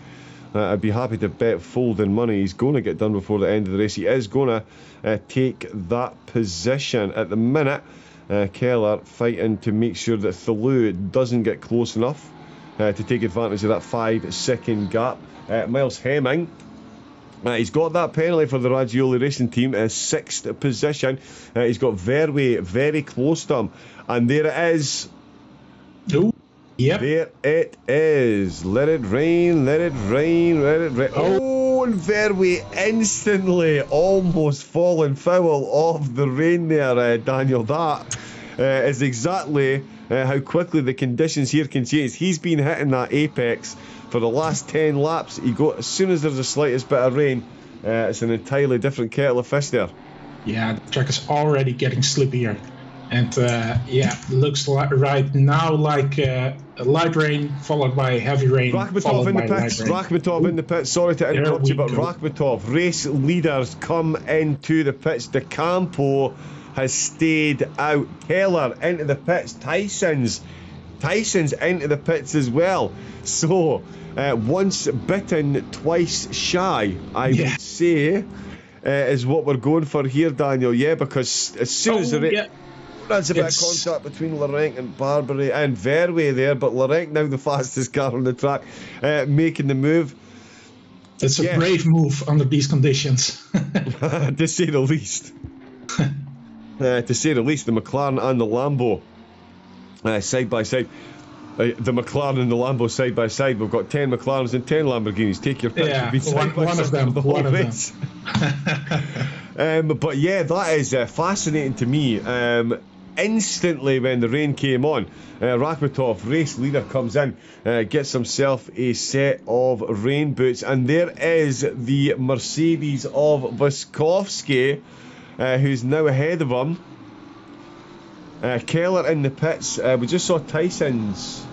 I'd be happy to bet folding money he's going to get done before the end of the race, he is going to take that position. At the minute, Keller fighting to make sure that Thalou doesn't get close enough to take advantage of that 5-second gap. Miles Hemming, he's got that penalty for the Raggioli Racing Team, 6th position. He's got Verwey very close to him, and there it is. Ooh. Yep. There it is. Let it rain, let it rain, let it rain. Oh, and Verwey instantly almost falling foul of the rain there, Daniel. That is exactly how quickly the conditions here can change. He's been hitting that apex for the last 10 laps. As soon as there's the slightest bit of rain, it's an entirely different kettle of fish there. Yeah, the track is already getting slippier. And looks right now like light rain followed by heavy rain. Rakhmatov in the pits. Rakhmatov in the pits. Sorry to interrupt you, but Rakhmatov, race leaders come into the pits. De Campo has stayed out. Keller into the pits. Tyson's into the pits as well. So once bitten, twice shy, I would say, is what we're going for here, Daniel. Yeah, because as soon as the that's a bit of contact between Larenc and Barbary and Verwey there, but Larenc now the fastest car on the track, making the move. It's a brave move under these conditions. To say the least. To say the least, the McLaren and the Lambo side by side. The McLaren and the Lambo side by side. We've got 10 McLarens and 10 Lamborghinis. Take your pick. Yeah, one of them. But yeah, that is fascinating to me. Instantly when the rain came on, Rakhmatov, race leader, comes in, gets himself a set of rain boots, and there is the Mercedes of Viskovsky, who's now ahead of him. Keller in the pits. We just saw Tyson's.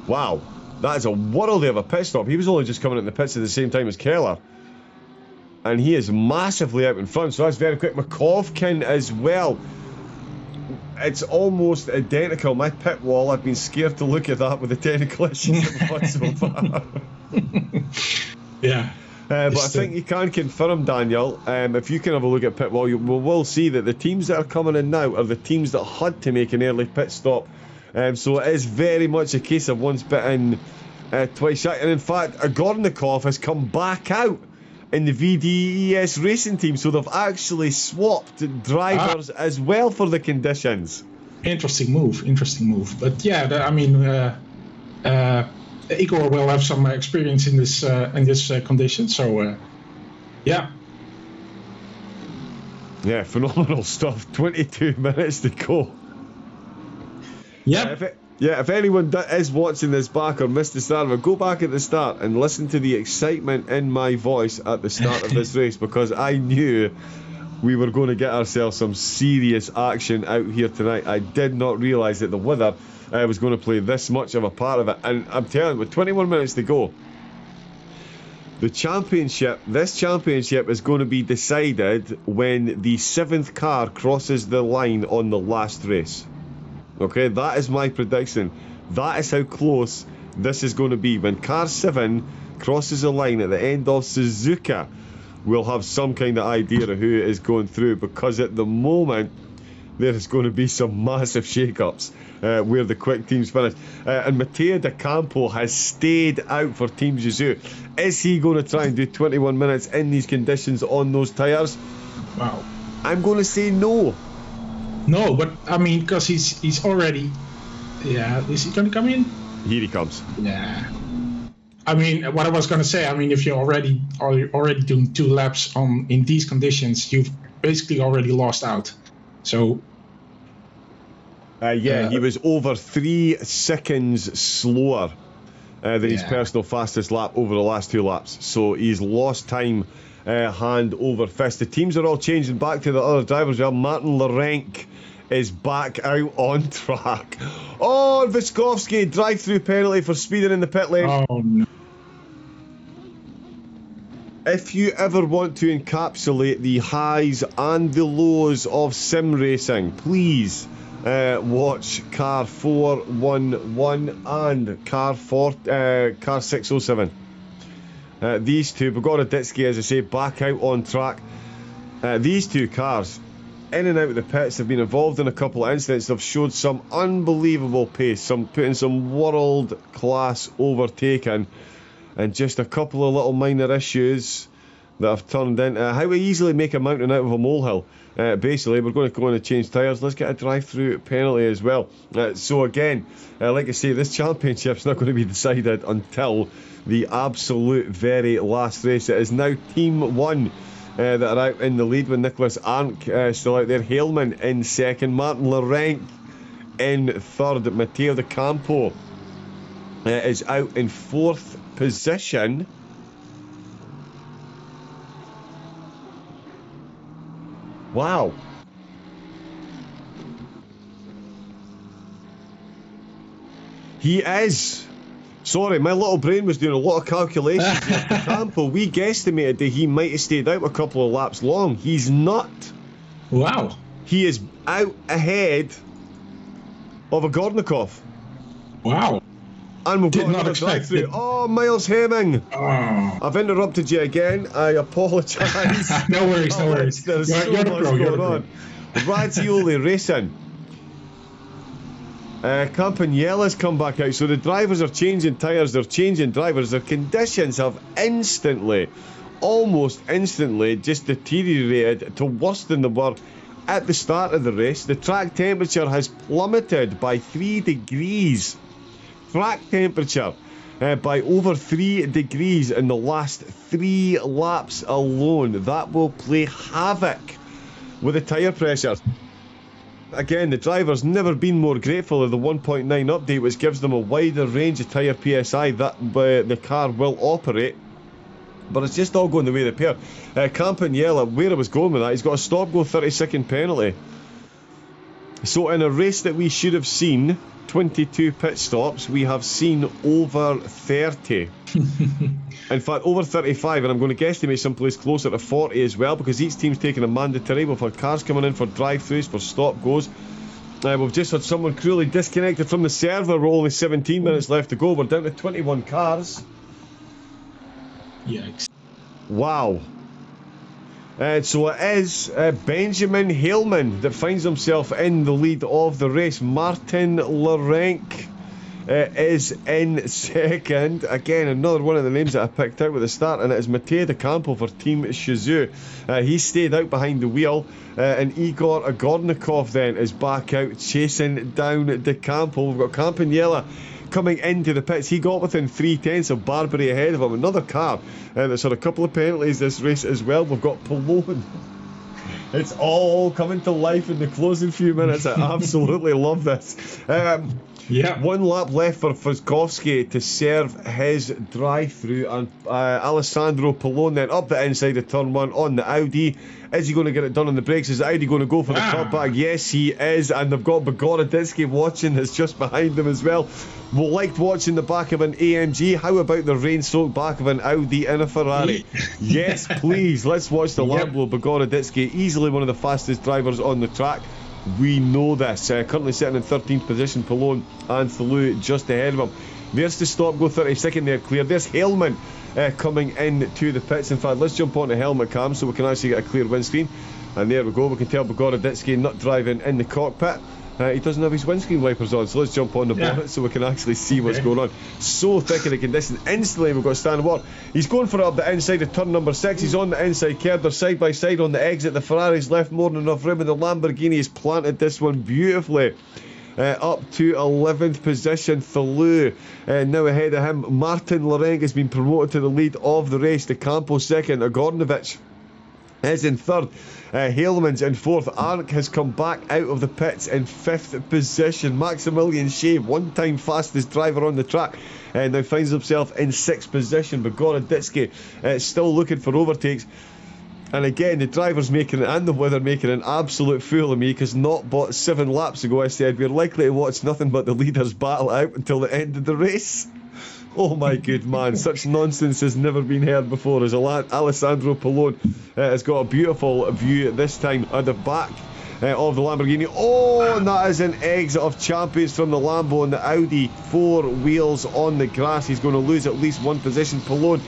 Wow, that is a worldly of a pit stop. He was only just coming in the pits at the same time as Keller, and he is massively out in front, so that's very quick. Makovkin as well. It's almost identical. My pit wall, I've been scared to look at that with the technical issues I've had so far. Yeah. But I think you can confirm, Daniel, if you can have a look at pit wall, you will see that the teams that are coming in now are the teams that had to make an early pit stop. So it is very much a case of once bit in, twice out. And in fact, Agornikov has come back out in the VDES racing team, so they've actually swapped drivers as well for the conditions. Interesting move. But yeah, Igor will have some experience in this condition, so yeah. Yeah, phenomenal stuff. 22 minutes to go. Yeah. If anyone is watching this back or missed the start of it, go back at the start and listen to the excitement in my voice at the start of this race, because I knew we were going to get ourselves some serious action out here tonight. I did not realise that the weather was going to play this much of a part of it. And I'm telling you, with 21 minutes to go, this championship is going to be decided when the 7th car crosses the line on the last race. Okay, that is my prediction. That is how close this is going to be. When car 7 crosses the line at the end of Suzuka, we'll have some kind of idea of who is going through, because at the moment there is going to be some massive shake-ups where the quick teams finish. And Matteo De Campo has stayed out for Team Jizu. Is he going to try and do 21 minutes in these conditions on those tyres? Wow. I'm going to say no. No, but I mean, because he's already. Yeah, is he going to come in? Here he comes. Yeah. I mean, what I was going to say, I mean, if you're already doing 2 laps in these conditions, you've basically already lost out. So. He was over 3 seconds slower than his personal fastest lap over the last 2 laps. So he's lost time hand over fist. The teams are all changing back to the other drivers. Well, Martin Larenk is back out on track. Oh, Viskovsky, drive-through penalty for speeding in the pit lane. Oh, no. If you ever want to encapsulate the highs and the lows of sim racing, please watch car 411 and car 607. These two, Bogoroditsky, as I say, back out on track. These two cars, in and out of the pits, have been involved in a couple of incidents. They've showed some unbelievable pace, putting some world-class overtaking, and just a couple of little minor issues that have turned into how we easily make a mountain out of a molehill. Basically, we're going to go in and change tyres. Let's get a drive-through penalty as well. So again, like I say, this championship's not going to be decided until the absolute very last race. It is now Team 1 that are out in the lead, with Nicholas Arndt still out there. Haleman in second, Martin Larenk in third, Matteo De Campo is out in 4th position. Wow. He is. Sorry, my little brain was doing a lot of calculations. De Campo, we guesstimated that he might have stayed out a couple of laps long. He's not. Wow. He is out ahead of Agornikov. Wow. And we've Did got not another expect drive-through. it. Oh, Miles Hemming. Oh. I've interrupted you again. I apologise. No worries, no worries. There's You're so the much pro, going on. Razzioli Racing. Campagnella's come back out. So the drivers are changing tyres. They're changing drivers. Their conditions have almost instantly, just deteriorated to worse than they were at the start of the race. The track temperature has plummeted by 3 degrees. Track temperature by over 3 degrees in the last 3 laps alone. That will play havoc with the tyre pressure. Again, the driver's never been more grateful of the 1.9 update, which gives them a wider range of tyre PSI that the car will operate. But it's just all going the way of the pair. Campagnella, where I was going with that, he's got a stop-go 30-second penalty. So in a race that we should have seen 22 pit stops, we have seen over 30. In fact, over 35, and I'm going to guesstimate someplace closer to 40 as well, because each team's taking a mandatory. We've had cars coming in for drive-throughs, for stop-goes. We've just had someone cruelly disconnected from the server with only 17 minutes left to go. We're down to 21 cars. Yikes. Wow. So it is Benjamin Haleman that finds himself in the lead of the race. Martin Larenc is in second. Again, another one of the names that I picked out with the start, and it is Mateo De Campo for Team Shizou. He stayed out behind the wheel, and Igor Agornikov then is back out chasing down De Campo. We've got Campagnella coming into the pits. He got within 3/10 of Barbary ahead of him. Another car that's had a couple of penalties this race as well. We've got Pallone. It's all coming to life in the closing few minutes. I absolutely love this. One lap left for Foskovski to serve his drive-through, and Alessandro Pallone then up the inside of turn 1 on the Audi. Is he going to get it done on the brakes? Is the Audi going to go for the cutback? Yes, he is, and they've got Bogoroditsky watching that's just behind them as well. We liked watching the back of an AMG. How about the rain-soaked back of an Audi and a Ferrari? Yes, please. Let's watch the Lambo. Bogoroditsky, easily one of the fastest drivers on the track. We know this. Currently sitting in 13th position, Pallone and Thalou just ahead of him. There's the stop, go 30-second there clear. There's Haleman coming into the pits. In fact, let's jump on the helmet cam so we can actually get a clear windscreen. And there we go. We can tell Bogoroditsky not driving in the cockpit. He doesn't have his windscreen wipers on, so let's jump on the bonnet so we can actually see what's going on. So thick in the conditions. Instantly we've got Stan Ward. He's going for it up the inside of turn number 6. He's on the inside curb. They're side by side on the exit. The Ferrari's left more than enough room, and the Lamborghini has planted this one beautifully. Up to 11th position, Thalou now ahead of him. Martin Larenc has been promoted to the lead of the race. De Campo second. Agornovich is in third. Haleman's in fourth. Arndt has come back out of the pits in 5th position. Maximilian Shea, one-time fastest driver on the track, now finds himself in 6th position. Bogoroditsky still looking for overtakes. And again, the driver's making it and the weather making an absolute fool of me, because not but 7 laps ago I said we're likely to watch nothing but the leaders battle out until the end of the race. Oh my good man, such nonsense has never been heard before. As Alessandro Pallone has got a beautiful view this time at the back of the Lamborghini. Oh, and that is an exit of champions from the Lambo and the Audi. 4 wheels on the grass. He's going to lose at least 1 position. Pallone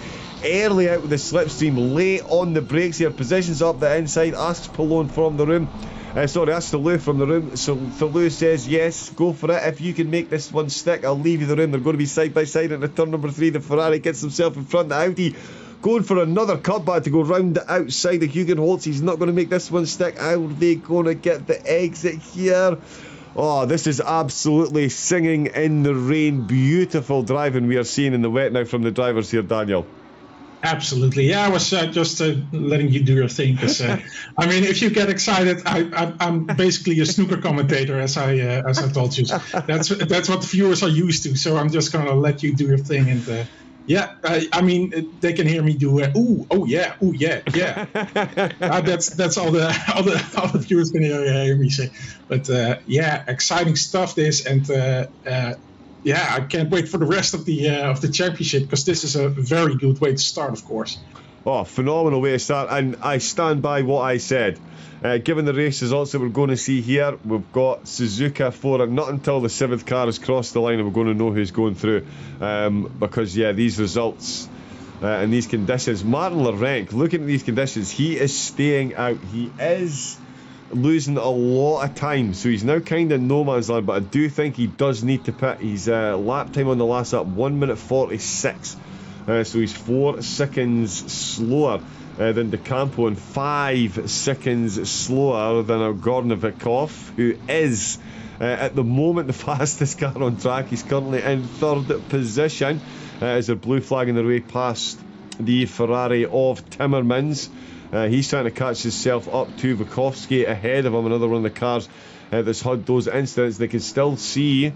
early out with the slipstream, late on the brakes here, positions up the inside, asks Pallone from the room. Asks Thalou from the room. So Thalou says, yes, go for it. If you can make this one stick, I'll leave you the room. They're going to be side by side into turn number 3. The Ferrari gets himself in front. The Audi going for another cutback to go round the outside of Hugenholtz. He's not going to make this one stick. How are they going to get the exit here? Oh, this is absolutely singing in the rain. Beautiful driving we are seeing in the wet now from the drivers here, Daniel. Absolutely, yeah. I was just letting you do your thing, because I mean, if you get excited, I'm basically a snooker commentator, as I told you. That's what the viewers are used to. So I'm just gonna let you do your thing, and I mean, they can hear me do ooh, oh yeah, yeah. That's all the viewers can hear me say. But exciting stuff this, and I can't wait for the rest of the championship, because this is a very good way to start, of course. Oh, phenomenal way to start, and I stand by what I said. Given the race results that we're going to see here, we've got Suzuka for it. Not until the 7th car has crossed the line are we going to know who's going through. Because, these results and these conditions. Martin Larenc, looking at these conditions, he is staying out. He is losing a lot of time, so he's now kind of no man's land, but I do think he does need to pit. His lap time on the last lap, 1 minute 46, so he's 4 seconds slower than De Campo and 5 seconds slower than Agornikov, who is at the moment the fastest car on track. He's currently in 3rd position. as they're blue flagging their way past the Ferrari of Timmermans. He's trying to catch himself up to Vukovsky ahead of him, another one of the cars that's had those incidents. They can still see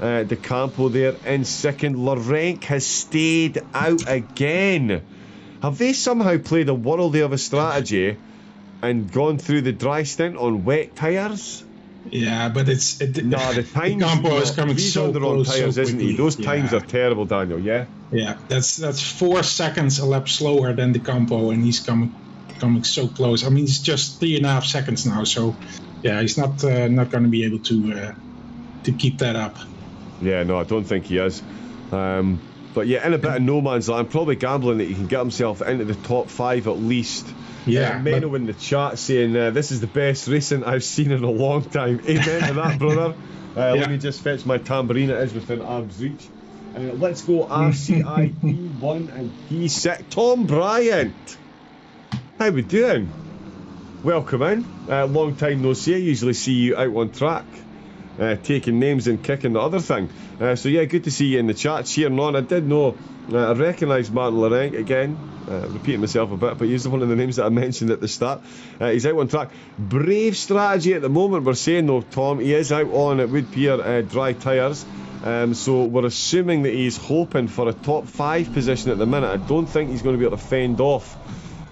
De Campo there in second. Larenc has stayed out again. Have they somehow played a worldly of a strategy and gone through the dry stint on wet tyres? Yeah, but the times. Campo is coming he's so on the wrong close tyres, so isn't he? Those times are terrible, Daniel. Yeah. Yeah, that's 4 seconds a lap slower than De Campo, and he's coming so close. I mean, it's just 3.5 seconds now. So, yeah, he's not going to be able to keep that up. Yeah, no, I don't think he is. But yeah, in a bit of no man's land, I'm probably gambling that he can get himself into the top 5 at least. Yeah, Menno in the chat saying this is the best racing I've seen in a long time. Amen to that, brother. Let me just fetch my tambourine. It is within arm's reach. Let's go RCI P1 and P6. Tom Bryant, how we doing? Welcome in. Long time no see. I usually see you out on track, taking names and kicking the other thing. So yeah, good to see you in the chat, cheering on. I did know, I recognised Martin Larenc again, repeating myself a bit, but he's one of the names that I mentioned at the start. He's out on track. Brave strategy at the moment, we're saying though, Tom. He is out on Woodpier dry tyres. So we're assuming that he's hoping for a top 5 position at the minute. I don't think he's going to be able to fend off.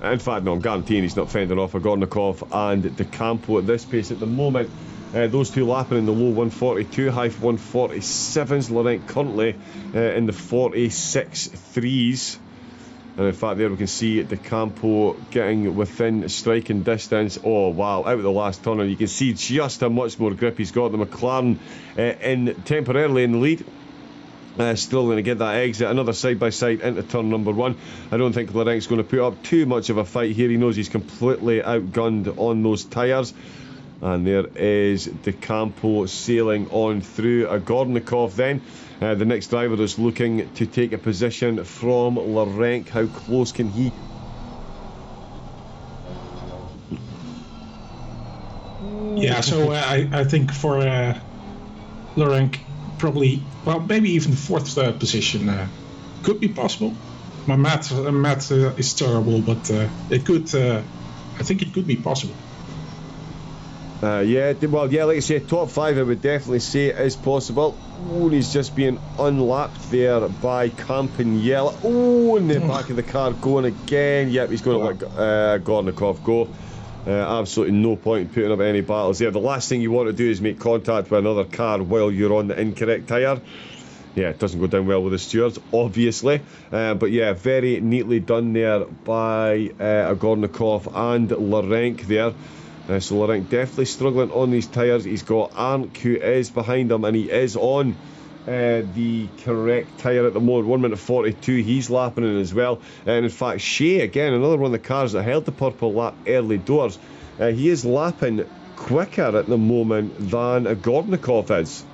In fact, no, I'm guaranteeing he's not fending off Agornikov and De Campo at this pace at the moment. Those two lapping in the low 142, high 147s. Larenc currently in the 46.3s. And in fact, there we can see De Campo getting within striking distance. Oh, wow, out of the last turn. And you can see just how much more grip he's got. The McLaren temporarily in the lead. Still going to get that exit. Another side-by-side into turn number 1. I don't think Larenc's going to put up too much of a fight here. He knows he's completely outgunned on those tyres. And there is De Campo sailing on through. Agornikov then, the next driver is looking to take a position from Larenc. How close can he? Yeah, so I think for Larenc, probably, well, maybe even the 4th position could be possible. My math is terrible, but it could. I think it could be possible. Like I say, top 5 I would definitely say is possible. Oh, he's just being unlapped there by Campanella. Oh, in the back of the car going again. Yep, he's going to let Gornikov go. Absolutely no point in putting up any battles there. The last thing you want to do is make contact with another car while you're on the incorrect tyre. Yeah, it doesn't go down well with the stewards, obviously. But yeah, very neatly done there by Agornikov and Larenc there. So Larenc definitely struggling on these tyres. He's got Arndt who is behind him, and he is on the correct tyre at the moment. 1 minute 42, he's lapping in as well. And in fact, Shea, again, another one of the cars that held the purple lap early doors, he is lapping quicker at the moment than Agornikov is.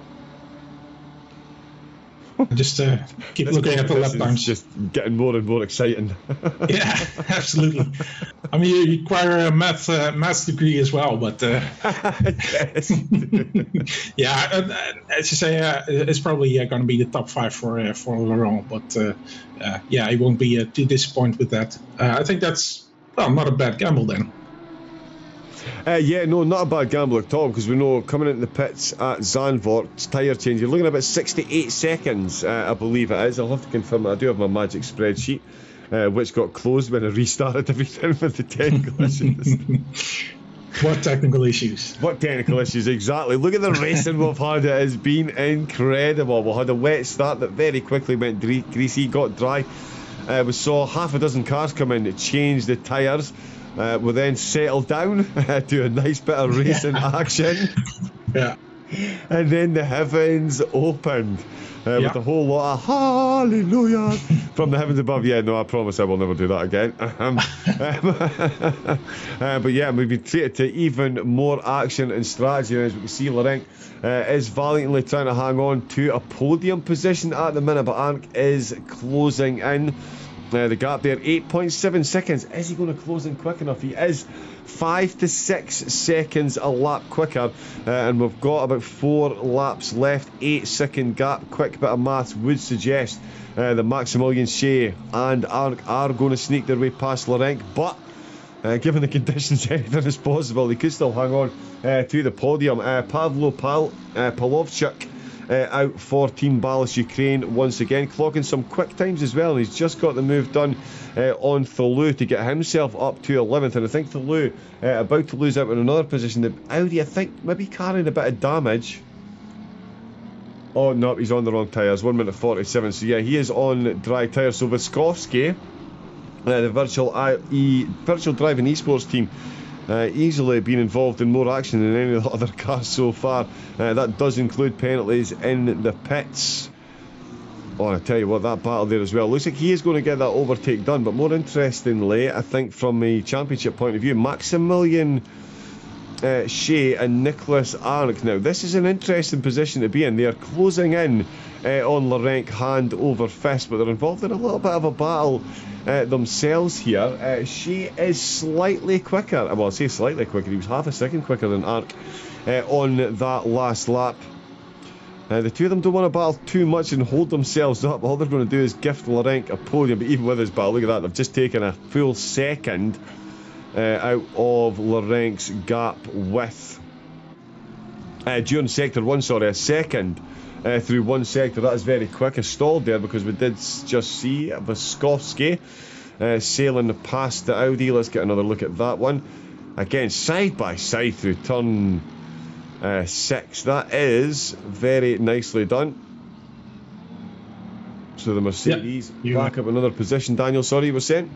Just keep looking at the lap times. Just getting more and more exciting. Yeah, absolutely. I mean, you require a maths degree as well, but yeah, as you say, it's probably going to be the top 5 for Laurent. But yeah, I won't be too disappointed with that. I think that's not a bad gamble then. Yeah, no, not a bad gamble at all, because we know coming into the pits at Zandvoort, tyre change, you're looking at about 68 seconds, I believe it is. I'll have to confirm it. I do have my magic spreadsheet, which got closed when I restarted everything with the technical issues. What technical issues? What technical issues, exactly. Look at the racing we've had. It has been incredible. We had a wet start that very quickly went greasy, got dry. We saw half a dozen cars come in to change the tyres. We then settled down to a nice bit of racing action. Yeah. And then the heavens opened with a whole lot of hallelujah from the heavens above. Yeah, no, I promise I will never do that again. But yeah, we've been treated to even more action and strategy. As we can see, Larenc is valiantly trying to hang on to a podium position at the minute, but Arndt is closing in. The gap there, 8.7 seconds. Is he going to close in quick enough? He is 5 to 6 seconds a lap quicker. And we've got about 4 laps left. 8-second gap. Quick bit of maths would suggest that Maximilian Shea and Ark are going to sneak their way past Larenc. But given the conditions, anything is possible. They could still hang on to the podium. Pavlo Palovchuk out for Team Ballas Ukraine once again, clocking some quick times as well. He's just got the move done on Thelou to get himself up to 11th, and I think Thelou about to lose out in another position. The Audi, I think, maybe carrying a bit of damage. Oh no, he's on the wrong tyres. 1 minute 47. So yeah, he is on dry tyres. So Viskovsky, the virtual driving esports team, easily been involved in more action than any of the other cars so far. That does include penalties in the pits. Oh, I tell you what, that battle there as well. Looks like he is going to get that overtake done, but more interestingly, I think from a championship point of view, Maximilian Shea and Nicholas Arndt. Now, this is an interesting position to be in. They are closing in on Larenc hand over fist, but they're involved in a little bit of a battle themselves here. Shea is slightly quicker. Well, I say slightly quicker. He was half a second quicker than Arndt on that last lap. The two of them don't want to battle too much and hold themselves up. All they're going to do is gift Larenc a podium. But even with his battle, look at that, they've just taken a full second out of Larenc's gap with during sector 1, sorry, a second through one sector. That is very quick. I stalled there because we did just see Viskovsky sailing past the Audi. Let's get another look at that one. Again, side by side through turn 6. That is very nicely done. So the Mercedes back up another position. Daniel, sorry, you were saying?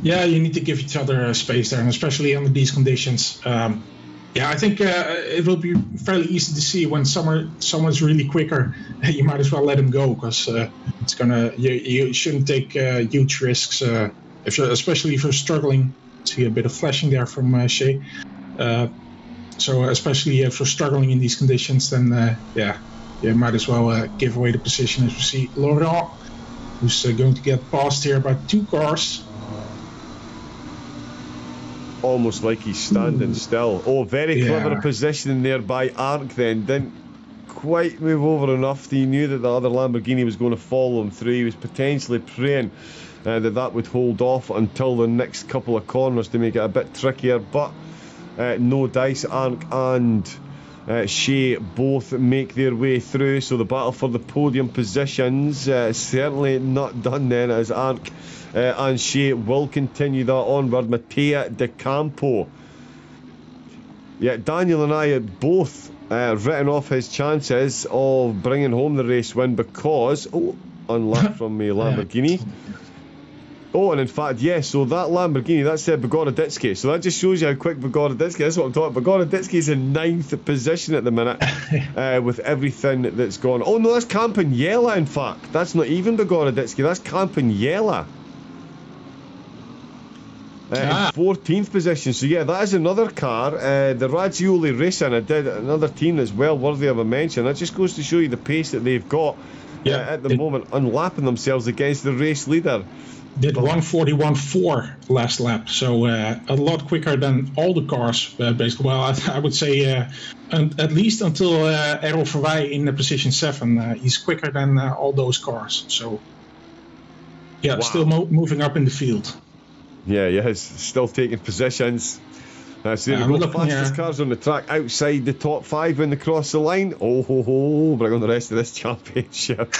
Yeah, you need to give each other space there, and especially under these conditions. I think it will be fairly easy to see when someone's really quicker. You might as well let him go, because it's gonna. You shouldn't take huge risks, especially if you're struggling. See a bit of flashing there from Shea. So especially if you're struggling in these conditions, then you might as well give away the position. As we see Laurent, who's going to get passed here by 2 cars. Almost like he's standing still. Oh, very clever positioning there by Ark then. Didn't quite move over enough. He knew that the other Lamborghini was going to follow him through. He was potentially praying that would hold off until the next couple of corners to make it a bit trickier. But no dice. Ark and Shea both make their way through. So the battle for the podium positions certainly not done then, as Ark and Shea will continue that onward. Mattia De Campo. Yeah, Daniel and I had both written off his chances of bringing home the race win because... Oh, unluck from a Lamborghini. Oh, and in fact, so that Lamborghini, that's Bogoroditsky. So that just shows you how quick Bogoroditsky, that's what I'm talking about. Bogoroditsky's in 9th position at the minute with everything that's gone. Oh no, that's Campagnella, in fact. That's not even Bogoroditsky, that's Campagnella. In 14th position. So yeah, that is another car. The Raggioli Racing, another team that's well worthy of a mention. That just goes to show you the pace that they've got at the moment, unlapping themselves against the race leader. Did 141.4 last lap, so a lot quicker than all the cars, basically. Well, I would say at least until Errol Verwij in position 7. He's quicker than all those cars. So, still moving up in the field. Yeah, he's still taking positions. So there we go, fastest cars on the track outside the top 5 when they cross the line. Bring on the rest of this championship.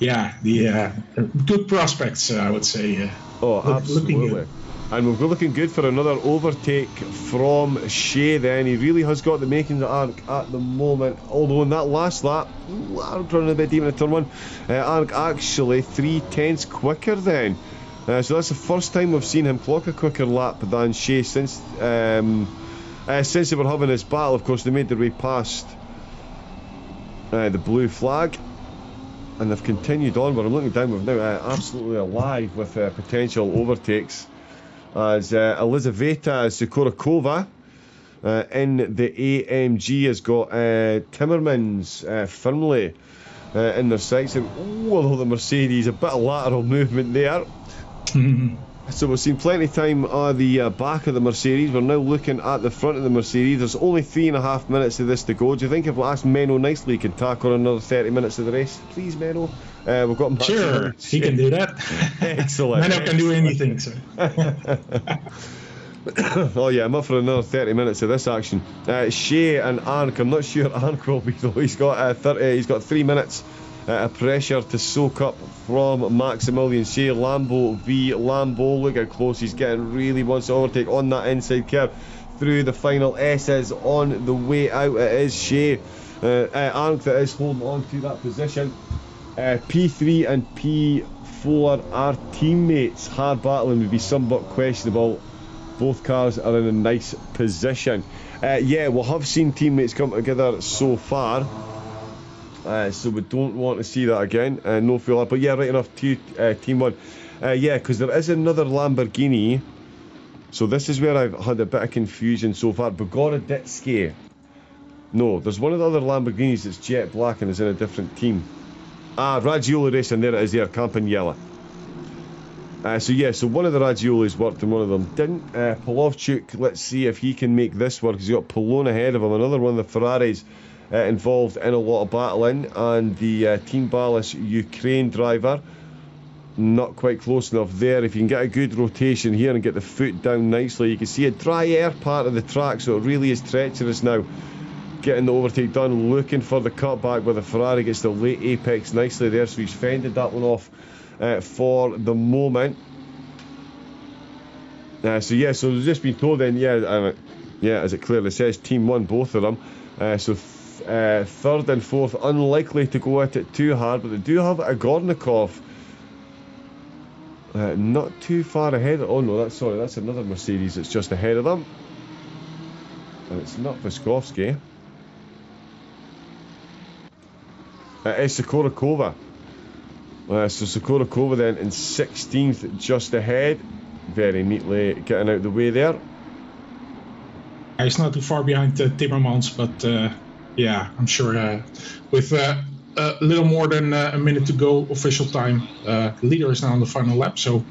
Good prospects, I would say. Absolutely. Looking good. And we're looking good for another overtake from Shea then. He really has got the makings of Ark at the moment. Although in that last lap, Ark running a bit deep in turn 1. Ark actually 3/10 quicker then. So that's the first time we've seen him clock a quicker lap than Shea since they were having this battle. Of course, they made their way past the blue flag. And they've continued on, but I'm looking down, we're now absolutely alive with potential overtakes, as Elizaveta Sikorakova in the AMG has got Timmermans firmly in their sights. And although the Mercedes, a bit of lateral movement there. So we've seen plenty of time on the back of the Mercedes. We're now looking at the front of the Mercedes. There's only 3.5 minutes of this to go. Do you think if we ask Menno nicely, he can tack on another 30 minutes of the race? Please, Menno. We've got Sure, he can do that. Excellent. Menno can do anything. So. Oh yeah, I'm up for another 30 minutes of this action. Shea and Arnk, I'm not sure Arnk will be though. He's got 3 minutes of pressure to soak up from Maximilian Shea. Lambo v Lambo, look how close he's getting, really wants to overtake on that inside curve through the final S's on the way out. It is Shea, Arnk that is holding on to that position. P3 and P4 are teammates, hard battling would be somewhat questionable. Both cars are in a nice position. Yeah, we have seen teammates come together so far, so we don't want to see that again. No feel but yeah, right enough. Team 1. Yeah, because there is another Lamborghini. So this is where I've had a bit of confusion so far. Bogoroditsky. No, there's one of the other Lamborghinis that's jet black and is in a different team. Raggiola Racing, there it is there, Campagnella. So one of the Raggiolis worked and one of them didn't. Polovchuk, let's see if he can make this work. He's got Polone ahead of him, another one of the Ferraris involved in a lot of battling, and the Team Ballas Ukraine driver, not quite close enough there. If you can get a good rotation here and get the foot down nicely, you can see a dry air part of the track, so it really is treacherous now. Getting the overtake done, looking for the cutback, but the Ferrari gets the late apex nicely there, so he's fended that one off for the moment. So we've just been told then, as it clearly says, Team 1, both of them. Third and fourth, unlikely to go at it too hard, but they do have a Gornikov not too far ahead. Oh no, that's another Mercedes that's just ahead of them. And it's not Viskovsky. It's Sokorokova. So Sokorokova then in 16th, just ahead. Very neatly getting out the way there. He's not too far behind Timmermans, but I'm sure with a little more than a minute to go official time, the leader is now on the final lap. So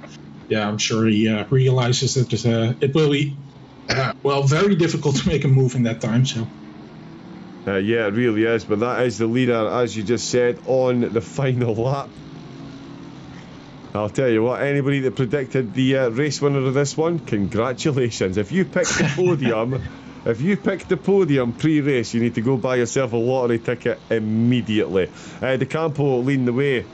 I'm sure he realizes that it will be very difficult to make a move in that time. So. It really is, but that is the leader, as you just said, on the final lap. I'll tell you what, anybody that predicted the race winner of this one, congratulations. If you picked the podium, pre-race, you need to go buy yourself a lottery ticket immediately. De Campo leading the way,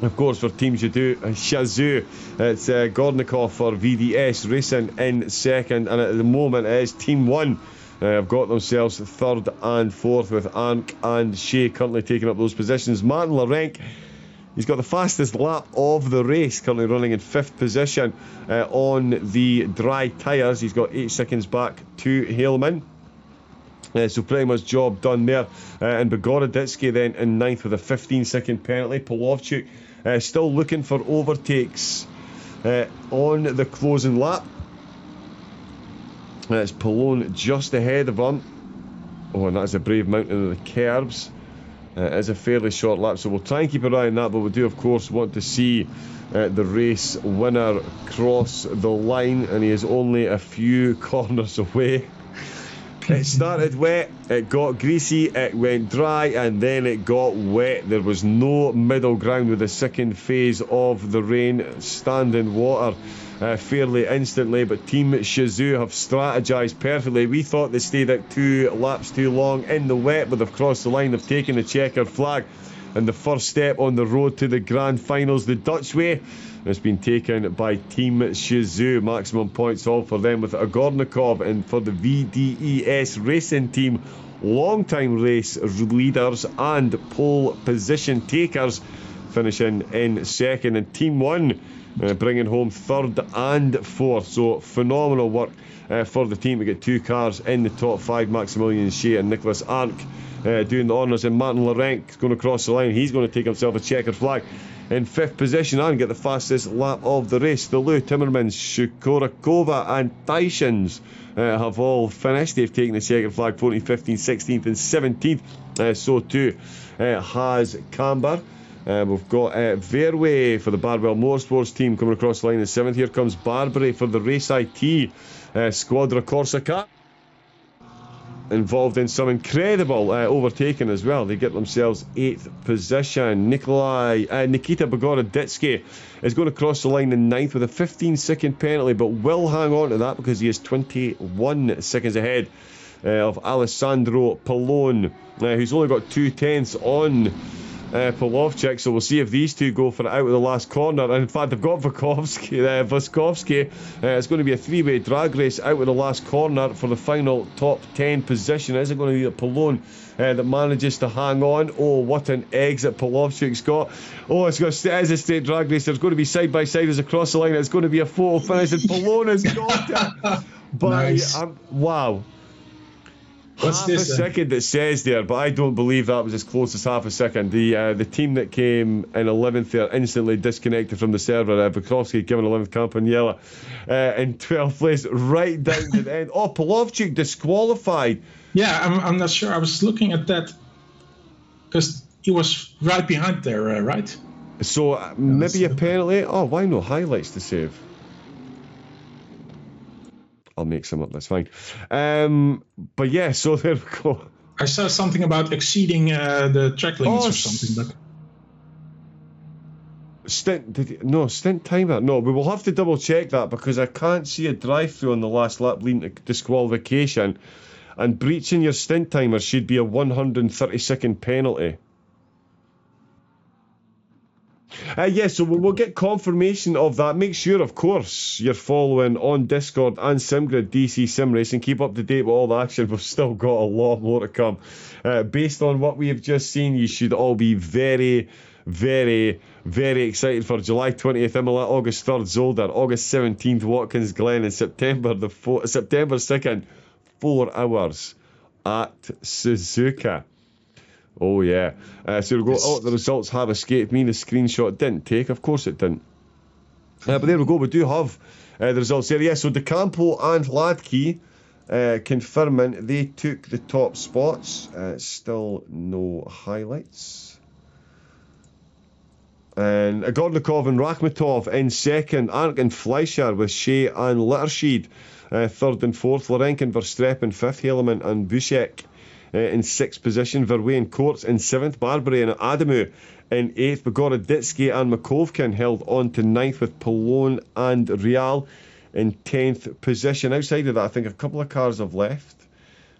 of course, for Team Shazoo. It's Gornikov for VDS Racing in second, and at the moment it is Team 1 have got themselves third and fourth, with Arnk and Shea currently taking up those positions. Martin Larenk, he's got the fastest lap of the race, currently running in 5th position on the dry tyres. He's got 8 seconds back to Haleman. So pretty much job done there. And Bogoroditsky then in 9th with a 15-second penalty. Polovchuk still looking for overtakes on the closing lap. It's Polone just ahead of him. Oh, and that's a brave mountain of the curbs. It is a fairly short lap, so we'll try and keep an eye on that, but we do of course want to see the race winner cross the line, and he is only a few corners away. It started wet, it got greasy, it went dry, and then it got wet. There was no middle ground with the second phase of the rain. Standing water fairly instantly, but Team Shazoo have strategised perfectly. We thought they stayed out 2 laps too long in the wet, but they've crossed the line, they've taken the checkered flag, and the first step on the road to the grand finals the Dutch way has been taken by Team Shazoo. Maximum points all for them, with Agornikov, and for the VDES Racing team, long-time race leaders and pole position takers finishing in second, and Team 1 bringing home 3rd and 4th. So phenomenal work for the team to get 2 cars in the top 5. Maximilian Shea and Nicholas Arnk doing the honours, and Martin Larenk is going to cross the line. He's going to take himself a checkered flag in 5th position and get the fastest lap of the race. The Lou, Timmermans, Shukorakova and Tysons have all finished. They've taken the checkered flag, 14th, 15th, 16th and 17th. So too has Camber. We've got Verway for the Bardwell Motorsports team coming across the line in 7th. Here comes Barbary for the Race IT Squadra Corsa car. Involved in some incredible overtaking as well. They get themselves 8th position. Nikita Bogoroditsky is going to cross the line in 9th with a 15-second penalty, but will hang on to that because he is 21 seconds ahead of Alessandro Pallone, who's only got 2/10 on Polovchik, so we'll see if these two go for it out of the last corner. And in fact, they've got Vaskovsky. It's going to be a three-way drag race out of the last corner for the final top 10 position. Is it going to be Pallone that manages to hang on? Oh, what an exit Polovchik's got. Oh, it is a straight drag race. There's going to be side by side as across the line. It's going to be a photo finish, and Pallone has got it. But nice. Wow. What's half this, a second it says there, but I don't believe that was as close as half a second. The team that came in 11th there instantly disconnected from the server. Bukowski given 11th Campagnella in 12th place right down to the end. Oh, Polovchik disqualified. Yeah, I'm not sure. I was looking at that because he was right behind there, right? So maybe a penalty. Oh, why no highlights to save? I'll make some up, that's fine. But yeah, so there we go. I saw something about exceeding the track limits or something, but stint timer. No, we will have to double check that because I can't see a drive-through on the last lap leading to disqualification, and breaching your stint timer should be a 130-second penalty. So we'll get confirmation of that. Make sure, of course, you're following on Discord and SimGrid DC-SimRacing. Keep up to date with all the action. We've still got a lot more to come. Based on what we have just seen, you should all be very, very, very excited for July 20th Imola, August 3rd Zolder, August 17th Watkins Glen, and September 2nd, 4 hours at Suzuka. Oh yeah. So we go. Oh, the results have escaped me. The screenshot didn't take. Of course it didn't. But there we go. We do have the results here. Yeah. So De Campo and Ladke confirming they took the top spots. Still no highlights. And Gornikov and Rakhmatov in second. Arndt and Fleischer with Shea and Littersheed third and fourth. Lorenk and Verstappen fifth. Helaman and Bushek in 6th position. Verwey and Courts in 7th. Barbary and Adamu in 8th. Bogoroditsky and Makovkin held on to 9th with Pallone and Rial in 10th position. Outside of that, I think a couple of cars have left.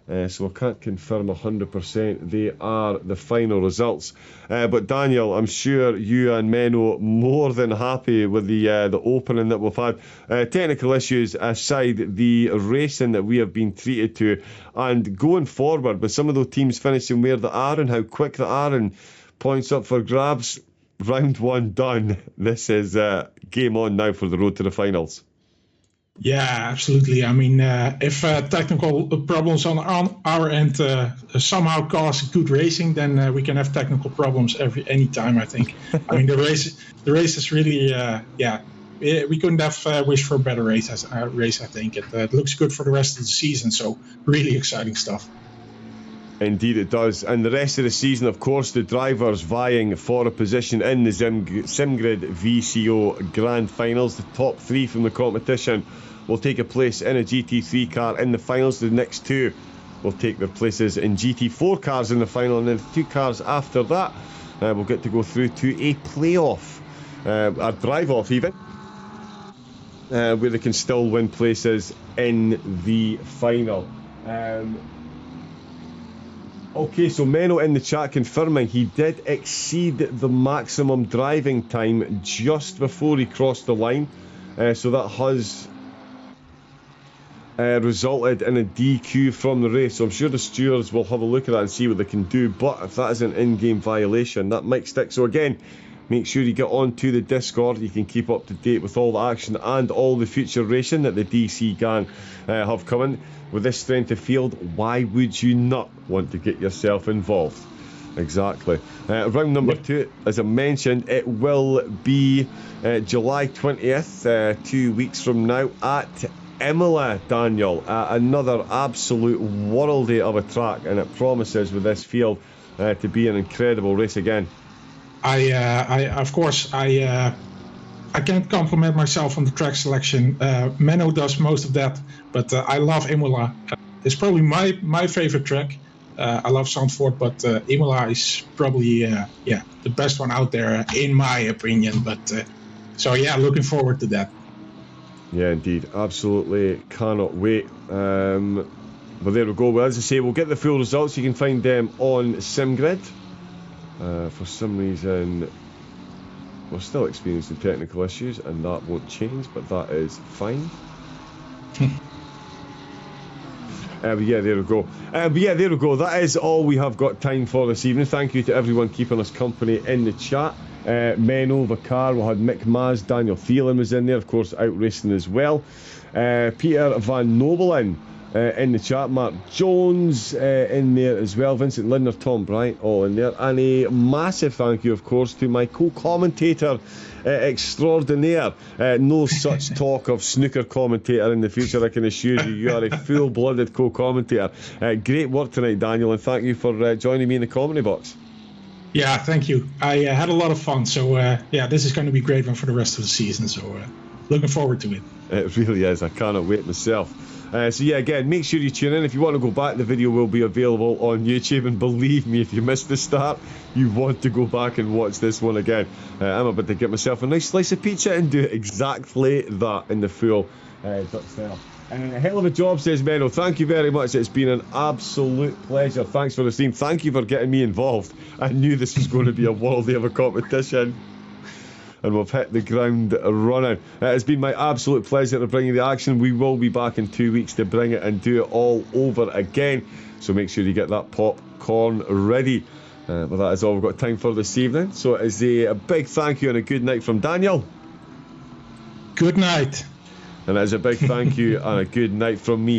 So I can't confirm 100% they are the final results. But Daniel, I'm sure you and Menno more than happy with the opening that we've had. Technical issues aside, the racing that we have been treated to, and going forward with some of those teams finishing where they are and how quick they are and points up for grabs. Round 1 done. This is game on now for the road to the finals. Yeah, absolutely. I mean, if technical problems on our end somehow cause good racing, then we can have technical problems any time, I think. I mean, the race is really, we couldn't have wished for a better race, I think. It looks good for the rest of the season, so really exciting stuff. Indeed it does. And the rest of the season, of course, the drivers vying for a position in the SimGrid VCO Grand Finals. The top 3 from the competition will take a place in a GT3 car in the finals. The next 2 will take their places in GT4 cars in the final, and then 2 cars after that will get to go through to a playoff, a drive-off even, where they can still win places in the final. Okay, so Menno in the chat confirming he did exceed the maximum driving time just before he crossed the line. So that has resulted in a DQ from the race. So I'm sure the stewards will have a look at that and see what they can do. But if that is an in-game violation, that might stick. So again, make sure you get onto the Discord. You can keep up to date with all the action and all the future racing that the DC gang have coming. With this strength of field, why would you not want to get yourself involved? Exactly. Round number 2, as I mentioned, it will be July 20th, 2 weeks from now at Imola, Daniel. Another absolute worldie of a track, and it promises with this field to be an incredible race again. I can't compliment myself on the track selection. Menno does most of that, but I love Imola. It's probably my favorite track. I love Zandvoort, but Imola is probably the best one out there in my opinion. But looking forward to that. Yeah, indeed, absolutely cannot wait. But there we go. Well, as I say, we'll get the full results. You can find them on SimGrid. For some reason, we're still experiencing technical issues, and that won't change, but that is fine. But yeah, there we go. There we go. That is all we have got time for this evening. Thank you to everyone keeping us company in the chat. Menno, Vakar, we had Mick Maz, Daniel Thielen was in there, of course, out racing as well. Peter Van Nobelen in the chat, Mark Jones in there as well, Vincent Lindner, Tom Bryant, all in there, and a massive thank you, of course, to my co-commentator extraordinaire. No such talk of snooker commentator in the future, I can assure you. You are a full-blooded co-commentator. Great work tonight, Daniel, and thank you for joining me in the comedy box. Yeah, thank you. I had a lot of fun, so this is going to be a great one for the rest of the season, so looking forward to it. It really is. I cannot wait myself. Again, make sure you tune in. If you want to go back, the video will be available on YouTube, and believe me, if you missed the start, you want to go back and watch this one again. I'm about to get myself a nice slice of pizza and do exactly that in the full Dutch style. Hell of a job, says Menno. Thank you very much. It's been an absolute pleasure. Thanks for the stream. Thank you for getting me involved. I knew this was going to be a worldie of a competition, and we've hit the ground running. It's been my absolute pleasure to bring you the action. We will be back in 2 weeks to bring it and do it all over again. So make sure you get that popcorn ready. But that is all we've got time for this evening. So it is a big thank you and a good night from Daniel. Good night. And it is a big thank you and a good night from me.